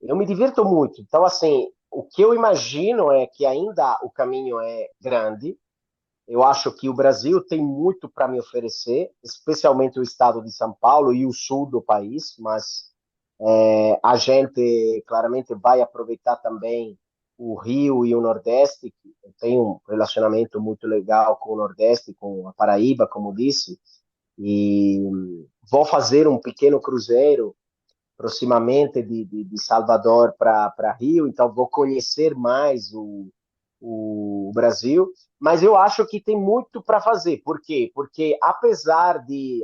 B: eu me divirto muito. Então, assim, o que eu imagino é que ainda o caminho é grande. Eu acho que o Brasil tem muito para me oferecer, especialmente o estado de São Paulo e o sul do país, mas a gente claramente vai aproveitar também o Rio e o Nordeste, que tem um relacionamento muito legal com o Nordeste, com a Paraíba, como disse, e vou fazer um pequeno cruzeiro proximamente de Salvador para Rio, então vou conhecer mais o Brasil, mas eu acho que tem muito para fazer. Por quê? Porque apesar de,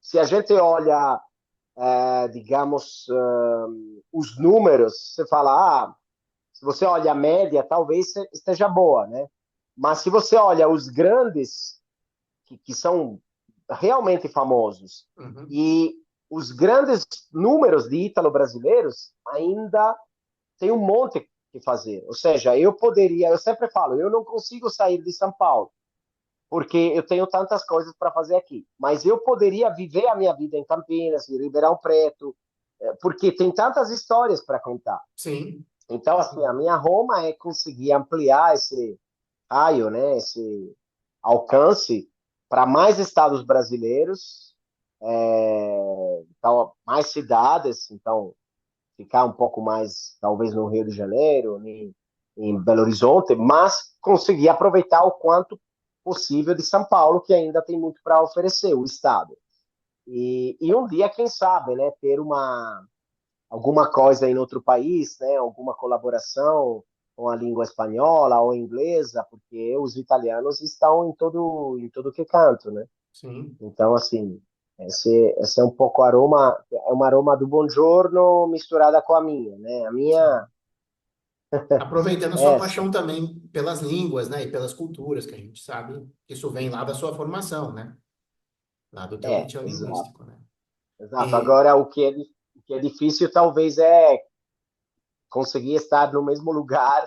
B: se a gente olha, digamos, os números, você fala, se você olha a média, talvez esteja boa, né? Mas se você olha os grandes, que são realmente famosos,
A: uhum.
B: e os grandes números de ítalo-brasileiros, ainda tem um monte que fazer. Ou seja, eu sempre falo, eu não consigo sair de São Paulo, porque eu tenho tantas coisas para fazer aqui. Mas eu poderia viver a minha vida em Campinas, em Ribeirão Preto, porque tem tantas histórias para contar.
A: Sim,
B: Então, assim, a
A: sim.
B: minha Roma é conseguir ampliar esse raio, né, esse alcance para mais estados brasileiros, então, mais cidades, então ficar um pouco mais, talvez, no Rio de Janeiro, em Belo Horizonte, mas conseguir aproveitar o quanto possível de São Paulo, que ainda tem muito para oferecer, o Estado. E um dia, quem sabe, né, ter alguma coisa em outro país, né, alguma colaboração com a língua espanhola ou inglesa, porque os italianos estão em todo que canto, né?
A: Sim.
B: Então, assim, esse é um pouco aroma, é uma aroma do buongiorno misturada com a minha, né? A minha
A: Sim. Aproveitando a
B: é
A: sua
B: essa.
A: paixão também pelas línguas, né, e pelas culturas, que a gente sabe que isso vem lá da sua formação, né, lá do teu métier
B: Exato,
A: linguístico, né.
B: exato.
A: E
B: Agora, o que é difícil talvez é conseguir estar no mesmo lugar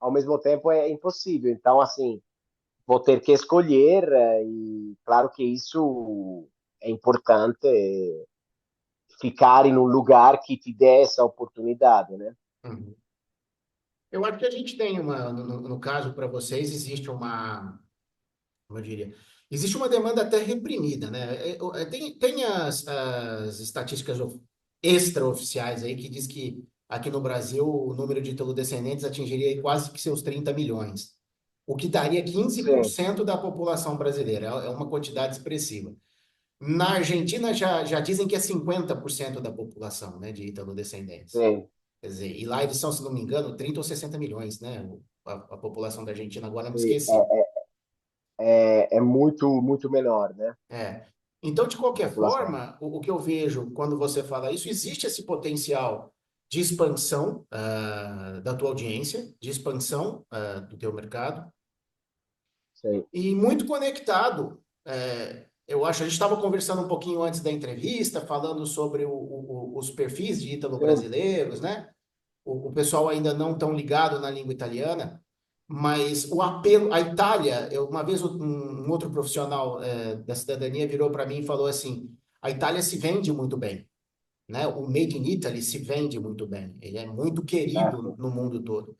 B: ao mesmo tempo é impossível. Então, assim, vou ter que escolher, e claro que isso é importante, ficar em um lugar que te dê essa oportunidade, né?
A: uhum. Eu acho que a gente tem no caso para vocês, existe como eu diria, existe uma demanda até reprimida, né? Tem as estatísticas extraoficiais aí que diz que aqui no Brasil o número de descendentes atingiria quase que seus 30 milhões, o que daria quinze por
B: Sim,
A: cento da população brasileira. É uma quantidade expressiva. Na Argentina já dizem que é 50% da população, né, de ítalo-descendentes.
B: sim,
A: Quer dizer, e lá eles são, se não me engano, 30 ou 60 milhões, né? A população da Argentina agora eu me
B: sim.
A: esqueci.
B: É muito, muito menor, né?
A: É. Então, de
B: A
A: qualquer
B: população.
A: forma, o que eu vejo quando você fala isso, existe esse potencial de expansão da tua audiência, de expansão do teu mercado,
B: Sim,
A: e muito conectado. Eu acho, a gente estava conversando um pouquinho antes da entrevista, falando sobre os perfis de
B: sim,
A: ítalo-brasileiros, né? O pessoal ainda não tão ligado na língua italiana, Mas o apelo, a Itália, uma vez um outro profissional da cidadania virou para mim e falou assim: a Itália se vende muito bem, né? O Made in Italy se vende muito bem, ele é muito querido
B: certo?
A: no mundo todo.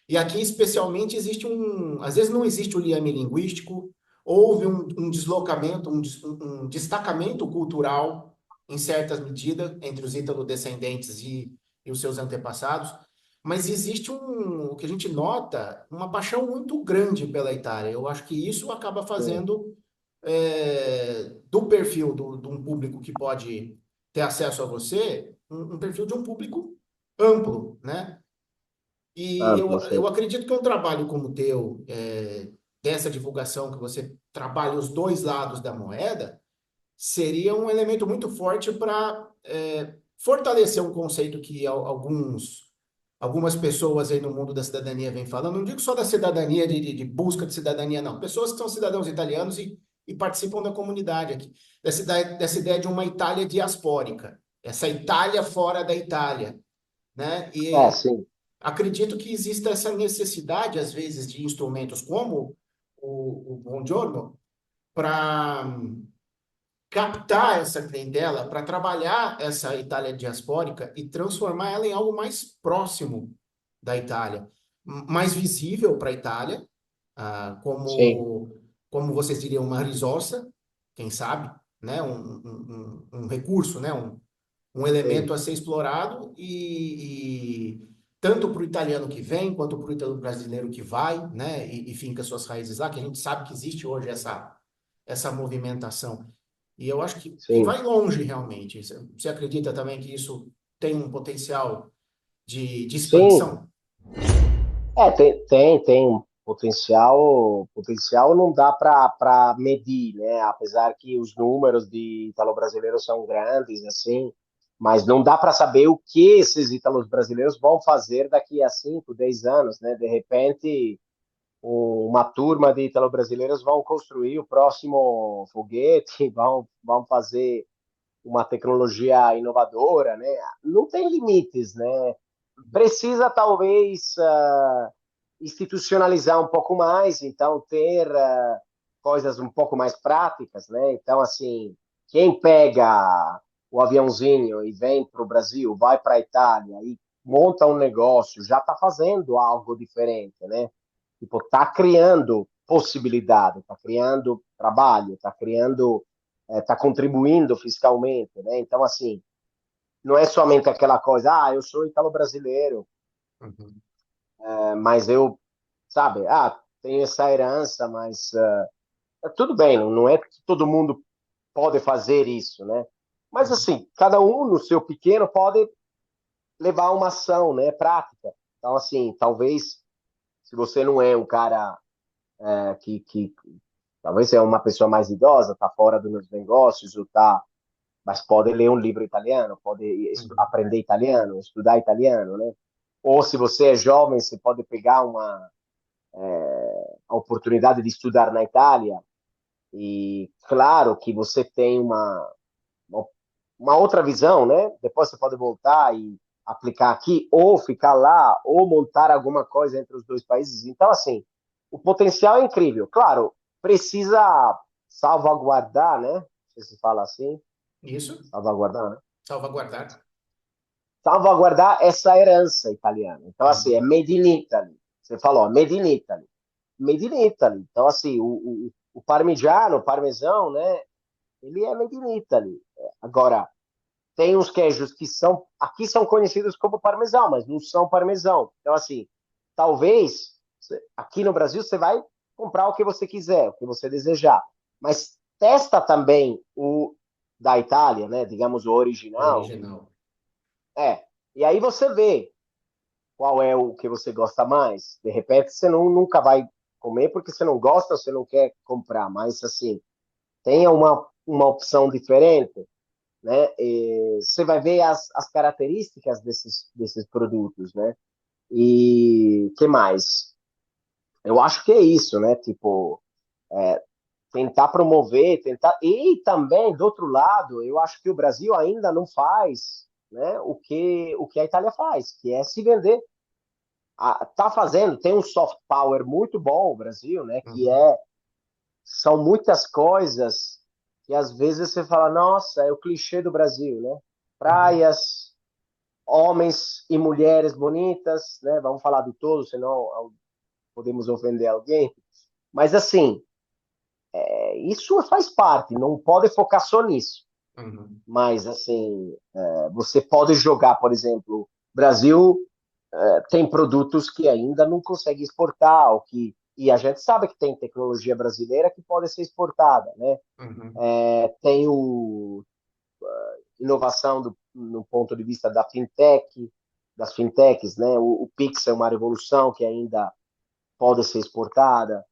A: E aqui, especialmente, existe às vezes não existe o liame linguístico, houve um deslocamento, um destacamento cultural, em certa medida, entre os ítalo-descendentes e os seus antepassados, mas existe o que a gente nota, uma paixão muito grande pela Itália. Eu acho que isso acaba
B: Sim.
A: fazendo do perfil de um público que pode ter acesso a você, um perfil de um público amplo, né? E
B: Amplo,
A: eu
B: sim.
A: acredito que um trabalho como o teu, dessa divulgação, que você trabalha os dois lados da moeda, seria um elemento muito forte para fortalecer um conceito que algumas pessoas aí no mundo da cidadania vêm falando. Não digo só da cidadania, de busca de cidadania, não. Pessoas que são cidadãos italianos e participam da comunidade aqui. Dessa ideia de uma Itália diaspórica. Essa Itália fora da Itália, né?
B: É,
A: E
B: sim,
A: acredito que exista essa necessidade, às vezes, de instrumentos como o Buongiorno para captar essa clientela, para trabalhar essa Itália diaspórica e transformar ela em algo mais próximo da Itália, mais visível para a Itália,
B: sim,
A: como vocês diriam, uma risorsa, quem sabe, né? Um recurso, né? Um
B: sim,
A: elemento a ser explorado e tanto para o italiano que vem, quanto para o italiano brasileiro que vai, né, e finca suas raízes lá, que a gente sabe que existe hoje essa movimentação. E eu acho que
B: sim.
A: vai longe realmente. Você acredita também que isso tem um potencial de
B: Sim,
A: expansão?
B: tem um potencial não dá para medir, né? Apesar que os números de italo-brasileiros são grandes, assim, mas não dá para saber o que esses italos-brasileiros vão fazer daqui a 5, 10 anos, né? De repente, uma turma de italo-brasileiros vão construir o próximo foguete, vão fazer uma tecnologia inovadora, né? Não tem limites, né? Precisa talvez institucionalizar um pouco mais, então ter coisas um pouco mais práticas, né? Então, assim, quem pega o aviãozinho e vem para o Brasil, vai para a Itália e monta um negócio, já está fazendo algo diferente, né? Tipo, está criando possibilidade, está criando trabalho, está criando, está contribuindo fiscalmente, né? Então, assim, não é somente aquela coisa, eu sou italo-brasileiro,
A: Uhum.
B: mas eu, sabe, tenho essa herança, mas tudo bem, não é que todo mundo pode fazer isso, né? Mas
A: Uhum.
B: assim, cada um no seu pequeno pode levar uma ação, né, prática. Então, assim, talvez se você não é um cara que talvez é uma pessoa mais idosa, tá fora dos negócios, ou tá, mas pode ler um livro italiano, pode
A: Uhum.
B: aprender italiano, estudar italiano, né? Ou se você é jovem, você pode pegar a oportunidade de estudar na Itália. E claro que você tem uma outra visão, né? Depois você pode voltar e aplicar aqui, ou ficar lá, ou montar alguma coisa entre os dois países. Então, assim, o potencial é incrível. Claro, precisa salvaguardar, né? Se fala assim,
A: Isso,
B: salvaguardar, né?
A: salvaguardar.
B: Salvaguardar essa herança italiana. Então, assim, é
A: Uhum.
B: Made in Italy. Você falou, Made in Italy. Made in Italy. Então, assim, o parmigiano, o parmesão, né? Ele é Made in Italy. Agora, tem uns queijos que aqui são conhecidos como parmesão, mas não são parmesão. Então, assim, talvez aqui no Brasil você vai comprar o que você quiser, o que você desejar. Mas testa também o da Itália, né? Digamos o
A: O
B: original.
A: original.
B: É. E aí você vê qual é o que você gosta mais. De repente você nunca vai comer porque você não gosta, você não quer comprar. Mas assim, tenha uma opção diferente, né? E você vai ver as características desses produtos, né? E que mais? Eu acho que é isso, né? Tipo, tentar promover, tentar. E também, do outro lado, eu acho que o Brasil ainda não faz, né, o que a Itália faz, que é se vender. tá fazendo, tem um soft power muito bom o Brasil, né?
A: Uhum,
B: São muitas coisas que às vezes você fala, nossa, é o clichê do Brasil, né?
A: uhum,
B: Praias, homens e mulheres bonitas, né? Vamos falar do todo, senão podemos ofender alguém. Mas assim, isso faz parte, não pode focar só nisso.
A: uhum,
B: Mas assim, você pode jogar, por exemplo, Brasil tem produtos que ainda não consegue exportar, e a gente sabe que tem tecnologia brasileira que pode ser exportada, né?
A: uhum,
B: Tem inovação no ponto de vista das fintechs, né? O Pix é uma revolução que ainda pode ser exportada.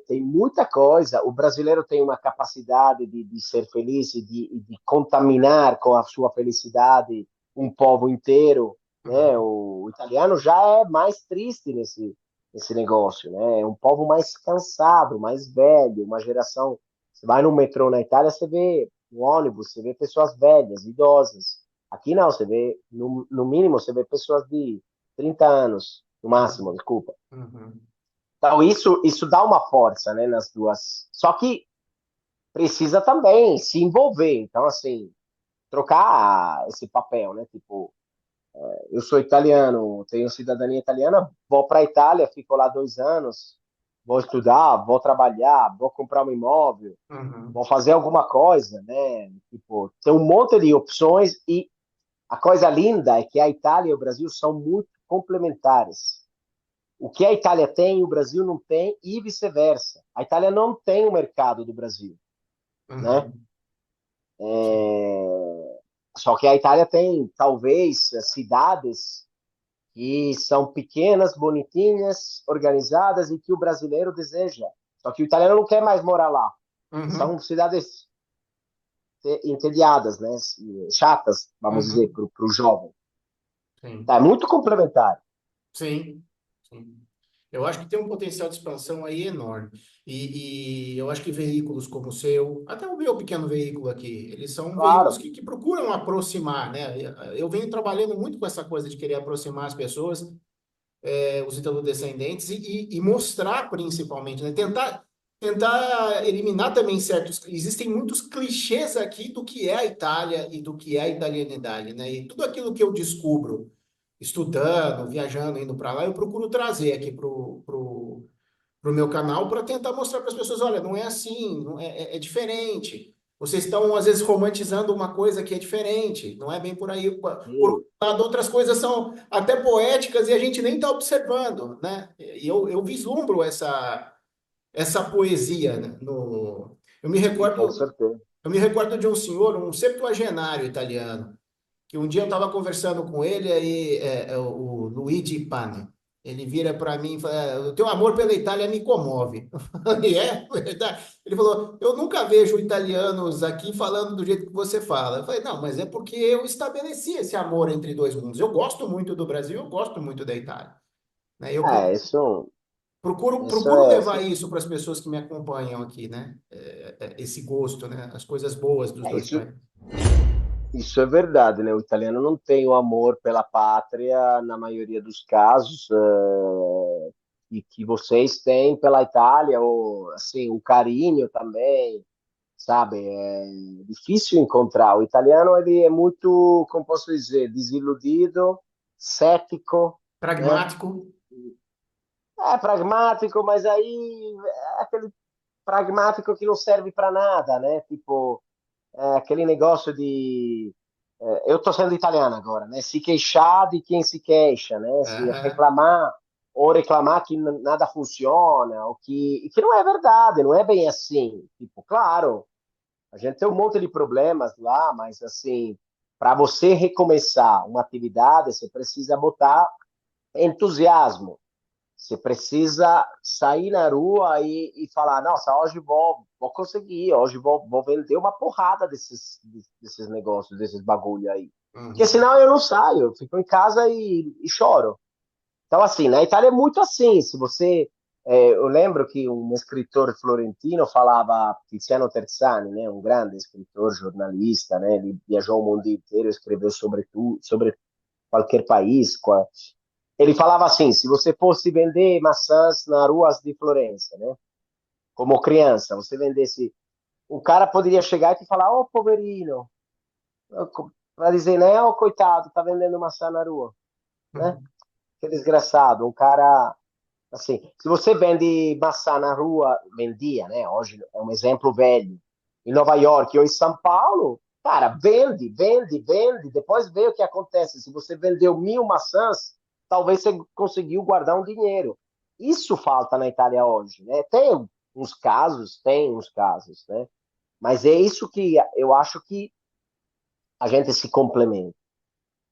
B: Tem muita coisa. O brasileiro tem uma capacidade de ser feliz e de contaminar com a sua felicidade um povo inteiro, né?
A: uhum,
B: O italiano já é mais triste nesse negócio, né? É um povo mais cansado, mais velho, uma geração. Você vai no metrô na Itália, você vê no ônibus, você vê pessoas velhas, idosas. Aqui não, você vê, no mínimo, você vê pessoas de 30 anos, no máximo,
A: uhum,
B: desculpa.
A: uhum.
B: Então, isso dá uma força, né, nas duas. Só que precisa também se envolver. Então, assim, trocar esse papel, né? Tipo, eu sou italiano, tenho cidadania italiana, vou para a Itália, fico lá 2 anos, vou estudar, vou trabalhar, vou comprar um imóvel,
A: Uhum.
B: vou fazer alguma coisa, né? Tipo, tem um monte de opções e a coisa linda é que a Itália e o Brasil são muito complementares. O que a Itália tem, o Brasil não tem, e vice-versa. A Itália não tem o mercado do Brasil, né?
A: Uhum. Sim.
B: É... Só que a Itália tem, talvez, cidades que são pequenas, bonitinhas, organizadas e que o brasileiro deseja. Só que o italiano não quer mais morar lá.
A: Uhum.
B: São cidades entediadas, né? Chatas, vamos dizer,
A: Uhum.
B: para o jovem.
A: Sim.
B: Tá, é muito complementar.
A: Sim. Sim. Eu acho que tem um potencial de expansão aí enorme. E eu acho que veículos como o seu, até o meu pequeno veículo aqui, eles são veículos
B: Claro.
A: que procuram aproximar, né? Eu venho trabalhando muito com essa coisa de querer aproximar as pessoas, os italo-descendentes, e mostrar principalmente, né? Tentar eliminar também certos. Existem muitos clichês aqui do que é a Itália e do que é a italianidade, né? E tudo aquilo que eu descubro estudando, viajando, indo para lá, eu procuro trazer aqui pro meu canal para tentar mostrar para as pessoas, olha, não é assim, é diferente. Vocês estão, às vezes, romantizando uma coisa que é diferente, não é bem por aí. Por outro
B: Sim,
A: lado, outras coisas são até poéticas e a gente nem está observando, né? E eu vislumbro essa poesia, né? Eu me
B: sim, com
A: recordo,
B: certeza.
A: eu me recordo de um senhor, um septuagenário italiano, que um dia eu estava conversando com ele, aí o Luigi Pane. Ele vira para mim e fala: o teu amor pela Itália me comove. Eu falei, é verdade. Ele falou: eu nunca vejo italianos aqui falando do jeito que você fala. Eu falei: não, mas é porque eu estabeleci esse amor entre dois mundos. Eu gosto muito do Brasil, eu gosto muito da Itália. Né? Eu
B: É, isso
A: procuro
B: é,
A: levar isso para as pessoas que me acompanham aqui, né? Esse gosto, né? As coisas boas dos
B: é
A: dois
B: isso,
A: países.
B: isso é verdade, né? O italiano não tem o amor pela pátria na maioria dos casos, e que vocês têm pela Itália, ou assim, o carinho também, sabe? É difícil encontrar. O italiano, ele é muito, como posso dizer, desiludido, cético, né?
A: Pragmático.
B: É pragmático, mas aí é aquele pragmático que não serve para nada, né? Tipo, aquele negócio de eu estou sendo italiano agora, né? Se queixar de quem se queixa, né? Se
A: Aham.
B: reclamar ou reclamar que nada funciona, e que não é verdade, não é bem assim. Tipo, claro, a gente tem um monte de problemas lá, mas assim, para você recomeçar uma atividade, você precisa botar entusiasmo. Você precisa sair na rua e falar, nossa, hoje vou conseguir, hoje vou vender uma porrada desses negócios, desses bagulho aí. Porque
A: Uhum.
B: senão eu não saio, eu fico em casa e choro. Então, assim, na Itália é muito assim. Se você. Eu lembro que um escritor florentino falava, Tiziano Terzani, né, um grande escritor, jornalista, né, ele viajou o mundo inteiro, escreveu sobre tudo, sobre qualquer país, Ele falava assim: se você fosse vender maçãs nas ruas de Florença, né? Como criança, você vendesse. O cara poderia chegar e te falar: Ô, poverino, para dizer, né? Ô, coitado, tá vendendo maçã na rua, né?
A: Uhum.
B: Que desgraçado. Um cara. Assim, se você vende maçã na rua, vendia, né? Hoje é um exemplo velho. Em Nova York ou em São Paulo, cara, vende, vende, vende. Depois vê o que acontece. Se você vendeu 1.000 maçãs, talvez você conseguiu guardar um dinheiro. Isso falta na Itália hoje, né? Tem uns casos, né? Mas é isso que eu acho que a gente se complementa,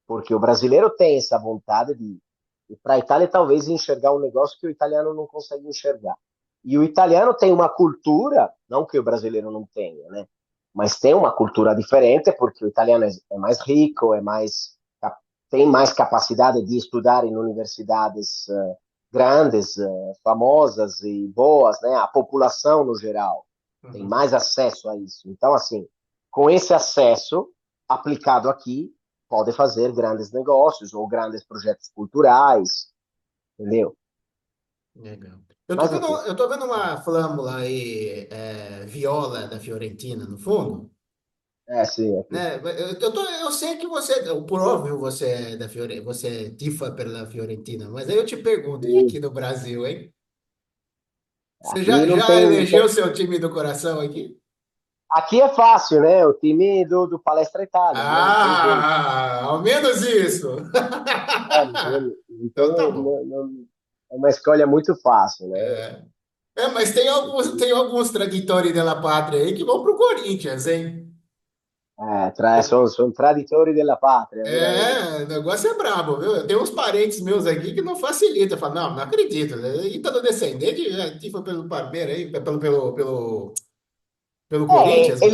B: porque o brasileiro tem essa vontade de ir para a Itália talvez enxergar um negócio que o italiano não consegue enxergar. E o italiano tem uma cultura, não que o brasileiro não tenha, né? Mas tem uma cultura diferente, porque o italiano é mais rico, tem mais capacidade de estudar em universidades grandes, famosas e boas, né? A população no geral tem
A: Uhum.
B: mais acesso a isso. Então, assim, com esse acesso aplicado aqui, pode fazer grandes negócios ou grandes projetos culturais, entendeu?
A: Legal.
B: Mas enfim,
A: Eu tô vendo uma flâmula aí, viola da Fiorentina no fundo,
B: sim, aqui.
A: né? Eu sei que você, por óbvio, você é da você tifa pela Fiorentina, mas aí eu te pergunto, e aqui
B: Sim.
A: no Brasil, hein? Você
B: Aqui não
A: já
B: tem,
A: elegeu seu time do coração aqui?
B: aqui é fácil, né? O time do Palestra Itália, né? Não tem jeito.
A: Ao menos isso.
B: Não
A: Então tá
B: tem,
A: bom.
B: é uma escolha muito fácil, né?
A: É, mas tem alguns traditores da pátria aí que vão pro Corinthians, hein?
B: São traditori della patria, veramente.
A: O negócio é brabo, viu? Eu tenho uns parentes meus aqui que não facilita. Fala, não, não acredito. Ítalo descendente, foi pelo Barbeiro aí, pelo Corinthians, mano.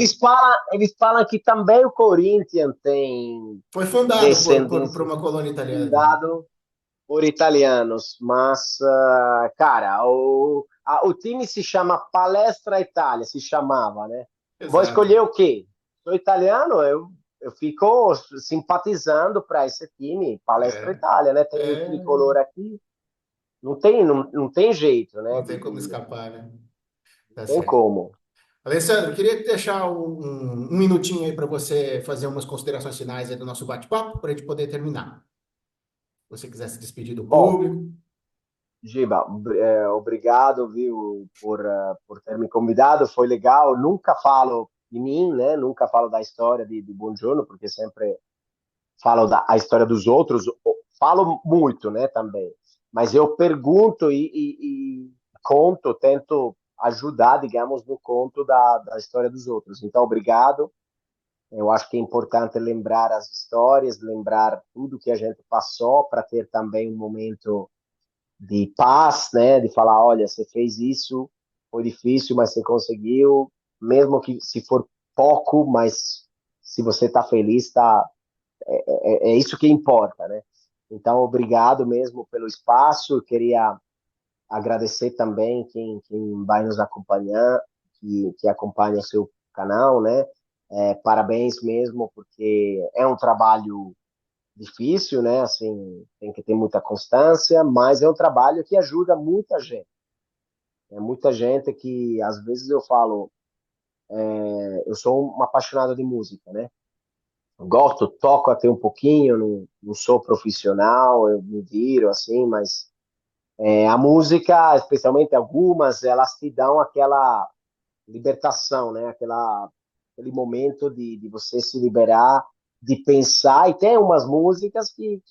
B: Eles falam que também o Corinthians tem
A: Foi fundado por
B: descendência
A: uma colônia italiana também.
B: fundado por italianos, mas, cara, o time se chama Palestra Itália, se chamava, né? Vou
A: Exato.
B: escolher o quê? Sou italiano, eu fico simpatizando para esse time, Palestra
A: É,
B: Itália, né? Tem o
A: é,
B: tricolor aqui, não tem jeito, né?
A: não tem como escapar, né?
B: Não
A: Tá
B: tem
A: certo.
B: como.
A: Alessandro, queria deixar um minutinho aí para você fazer umas considerações finais aí do nosso bate-papo, para a gente poder terminar. Se você quiser se despedir do
B: Bom,
A: público.
B: Giba, obrigado, viu, por ter me convidado, foi legal. Nunca falo de mim, né? Nunca falo da história de Buongiorno, porque sempre falo a história dos outros, falo muito, né, também. Mas eu pergunto e conto, tento ajudar, digamos, no conto da história dos outros. Então, obrigado. Eu acho que é importante lembrar as histórias, lembrar tudo que a gente passou para ter também um momento de paz, né? De falar, olha, você fez isso, foi difícil, mas você conseguiu, mesmo que se for pouco, mas se você está feliz, é isso que importa, né? Então, obrigado mesmo pelo espaço. Eu queria agradecer também quem vai nos acompanhar, que acompanha o seu canal, né? Parabéns mesmo, porque é um trabalho difícil, né? Assim, tem que ter muita constância, mas é um trabalho que ajuda muita gente. É muita gente que, às vezes, eu falo, eu sou um apaixonado de música, né? Gosto, toco até um pouquinho, não sou profissional, eu me viro assim, mas a música, especialmente algumas, elas te dão aquela libertação, né? Aquele momento de você se liberar, de pensar, e tem umas músicas que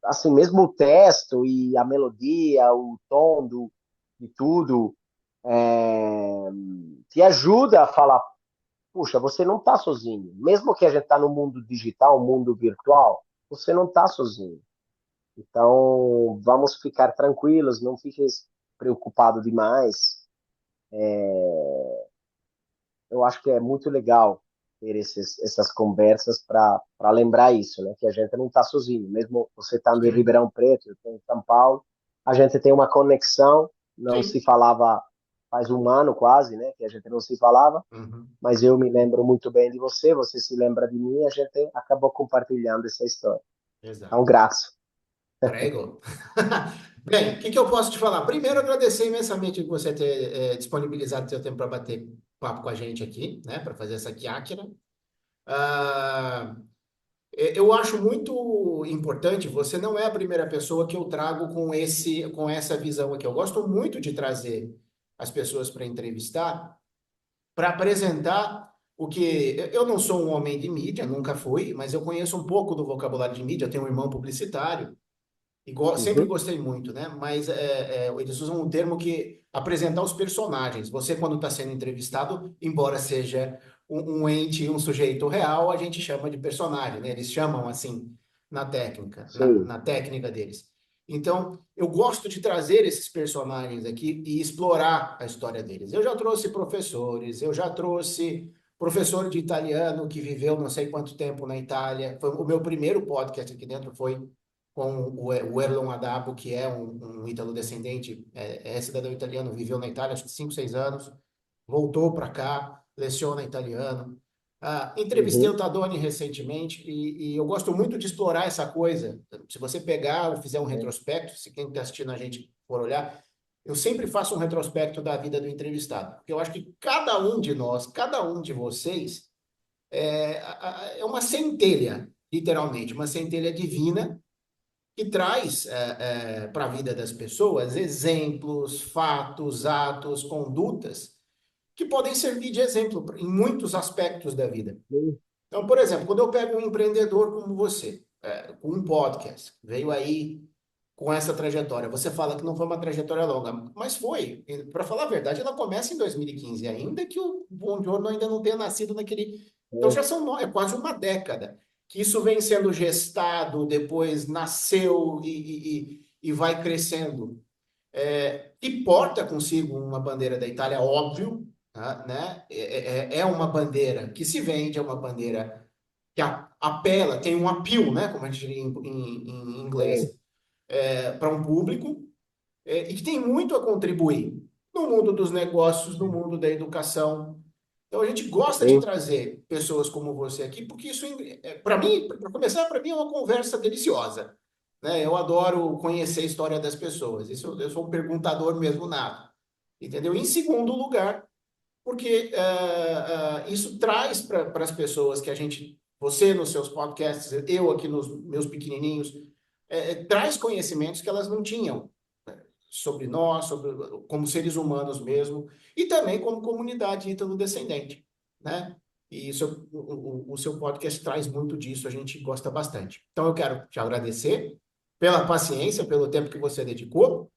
B: assim, mesmo o texto e a melodia, o tom de tudo, é, te ajuda a falar, puxa, você não está sozinho. Mesmo que a gente está no mundo digital, mundo virtual, você não está sozinho. Então, vamos ficar tranquilos, não fique preocupado demais. Eu acho que é muito legal ter essas conversas para lembrar isso, né? Que a gente não está sozinho. Mesmo você estando em
A: Sim,
B: Ribeirão Preto, eu estou em São Paulo, a gente tem uma conexão, não se
A: sim.
B: falava faz um ano quase, né? Que a gente não se falava,
A: Uhum.
B: mas eu me lembro muito bem de você, você se lembra de mim, a gente acabou compartilhando essa história. Então,
A: Exato.
B: graças.
A: Prego. Bem, o que que eu posso te falar? Primeiro, agradecer imensamente por você ter disponibilizado seu tempo para bater papo com a gente aqui, né? Para fazer essa chiacchiera. Ah, eu acho muito importante, você não é a primeira pessoa que eu trago com essa visão aqui. Eu gosto muito de trazer as pessoas para entrevistar, para apresentar o que. Eu não sou um homem de mídia, nunca fui, mas eu conheço um pouco do vocabulário de mídia. Eu tenho um irmão publicitário. Sempre
B: Uhum.
A: gostei muito, né? Mas eles usam um termo que apresentar os personagens. Você, quando está sendo entrevistado, embora seja um ente, um sujeito real, a gente chama de personagem, né? Eles chamam assim na técnica,
B: Sim.
A: na técnica deles. Então, eu gosto de trazer esses personagens aqui e explorar a história deles. Eu já trouxe professores, eu já trouxe professor de italiano que viveu não sei quanto tempo na Itália. Foi o meu primeiro podcast aqui dentro foi com o Erlon Adabo, que é um ítalo-descendente, é cidadão italiano, viveu na Itália acho que 5, 6 anos, voltou para cá, leciona italiano. Entrevistei o
B: Uhum.
A: Tadoni recentemente e eu gosto muito de explorar essa coisa. Se você pegar ou fizer um retrospecto, se quem está assistindo a gente for olhar, eu sempre faço um retrospecto da vida do entrevistado, porque eu acho que cada um de nós, cada um de vocês, é uma centelha, literalmente, uma centelha divina que traz para a vida das pessoas exemplos, fatos, atos, condutas que podem servir de exemplo em muitos aspectos da vida.
B: Sim.
A: Então, por exemplo, quando eu pego um empreendedor como você, com um podcast, veio aí com essa trajetória, você fala que não foi uma trajetória longa, mas foi. Para falar a verdade, ela começa em 2015, ainda que o Buongiorno ainda não tenha nascido naquele. Então já
B: É.
A: é quase uma década que isso vem sendo gestado, depois nasceu e vai crescendo. E porta consigo uma bandeira da Itália, óbvio, tá, né? É uma bandeira que se vende, é uma bandeira que apela, tem um appeal, né? Como a gente diria em
B: É.
A: inglês, para um público, e que tem muito a contribuir no mundo dos negócios, no mundo da educação. Então a gente gosta de
B: Sim.
A: trazer pessoas como você aqui, porque isso, para mim, para começar, para mim é uma conversa deliciosa, né? Eu adoro conhecer a história das pessoas. Isso, eu sou um perguntador mesmo nato, entendeu? Em segundo lugar, porque isso traz para as pessoas que a gente, você nos seus podcasts, eu aqui nos meus pequenininhos, traz conhecimentos que elas não tinham sobre nós, sobre como seres humanos mesmo, e também como comunidade ítalo-descendente, né? E isso, o seu podcast traz muito disso, a gente gosta bastante. Então eu quero te agradecer pela paciência, pelo tempo que você dedicou.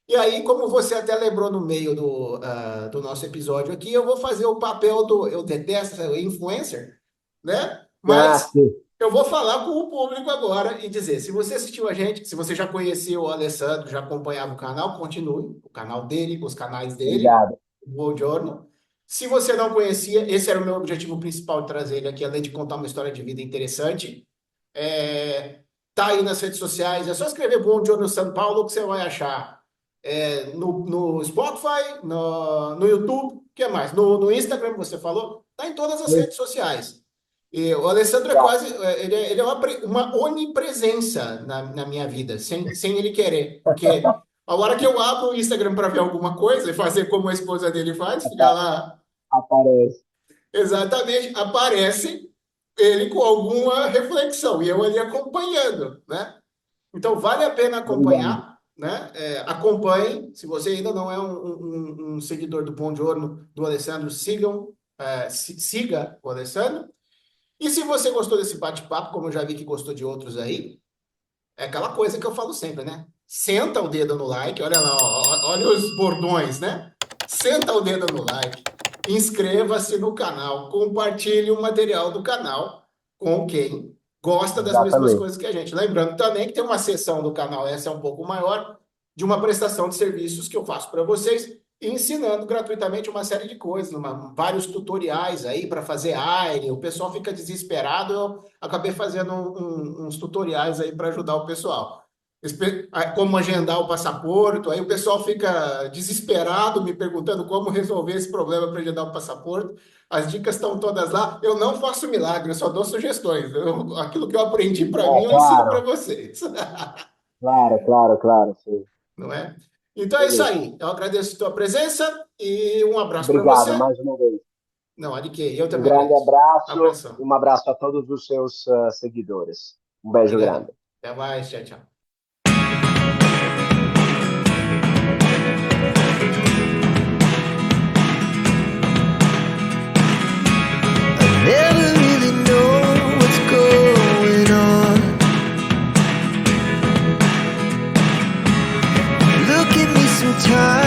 A: E aí, como você até lembrou no meio do nosso episódio aqui, eu vou fazer o papel do, eu detesto essa influencer, né?
B: Ah,
A: Mas
B: sim.
A: eu vou falar com o público agora e dizer, se você assistiu a gente, se você já conhecia o Alessandro, já acompanhava o canal, continue, o canal dele, os canais dele,
B: Obrigado.
A: o Buongiorno. Se você não conhecia, esse era o meu objetivo principal de trazer ele aqui, além de contar uma história de vida interessante. Tá aí nas redes sociais, é só escrever Buongiorno São Paulo que você vai achar. No Spotify, no YouTube, o que mais? No Instagram, você falou, tá em todas as
B: Sim.
A: redes sociais. E o Alessandro é
B: Obrigado.
A: quase, ele é uma onipresença na minha vida, sem ele querer. Porque a hora que eu abro o Instagram para ver alguma coisa e fazer como a esposa dele faz, ficar lá,
B: Aparece.
A: exatamente, aparece ele com alguma reflexão e eu ali acompanhando, né? Então vale a pena
B: Obrigado.
A: acompanhar, né? Acompanhe, se você ainda não é um seguidor do Bom Giorno, do Alessandro, siga o Alessandro. E se você gostou desse bate-papo, como eu já vi que gostou de outros aí, é aquela coisa que eu falo sempre, né? Senta o dedo no like, olha lá, ó, olha os bordões, né? Senta o dedo no like, inscreva-se no canal, compartilhe o material do canal com quem gosta das mesmas
B: Exatamente.
A: coisas que a gente. Lembrando também que tem uma seção do canal, essa é um pouco maior, de uma prestação de serviços que eu faço para vocês, ensinando gratuitamente uma série de coisas, vários tutoriais aí para fazer aire. O pessoal fica desesperado, eu acabei fazendo uns tutoriais aí para ajudar o pessoal. Como agendar o passaporte, aí o pessoal fica desesperado me perguntando como resolver esse problema para agendar o passaporte. As dicas estão todas lá. Eu não faço milagre, eu só dou sugestões. Aquilo que eu aprendi para mim,
B: É,
A: eu ensino para
B: claro.
A: vocês.
B: Claro, claro, claro, sim.
A: não é? Então é isso
B: Beleza.
A: aí. Eu agradeço a tua presença e um abraço para você.
B: Obrigado mais uma vez.
A: Não, há de quê? Eu
B: Um
A: também
B: grande
A: agradeço.
B: abraço
A: Abração.
B: e um abraço a todos os seus seguidores. Um beijo grande.
A: Obrigadão. Até mais. Tchau, tchau.
C: Never really know what's going on. Look at me sometimes.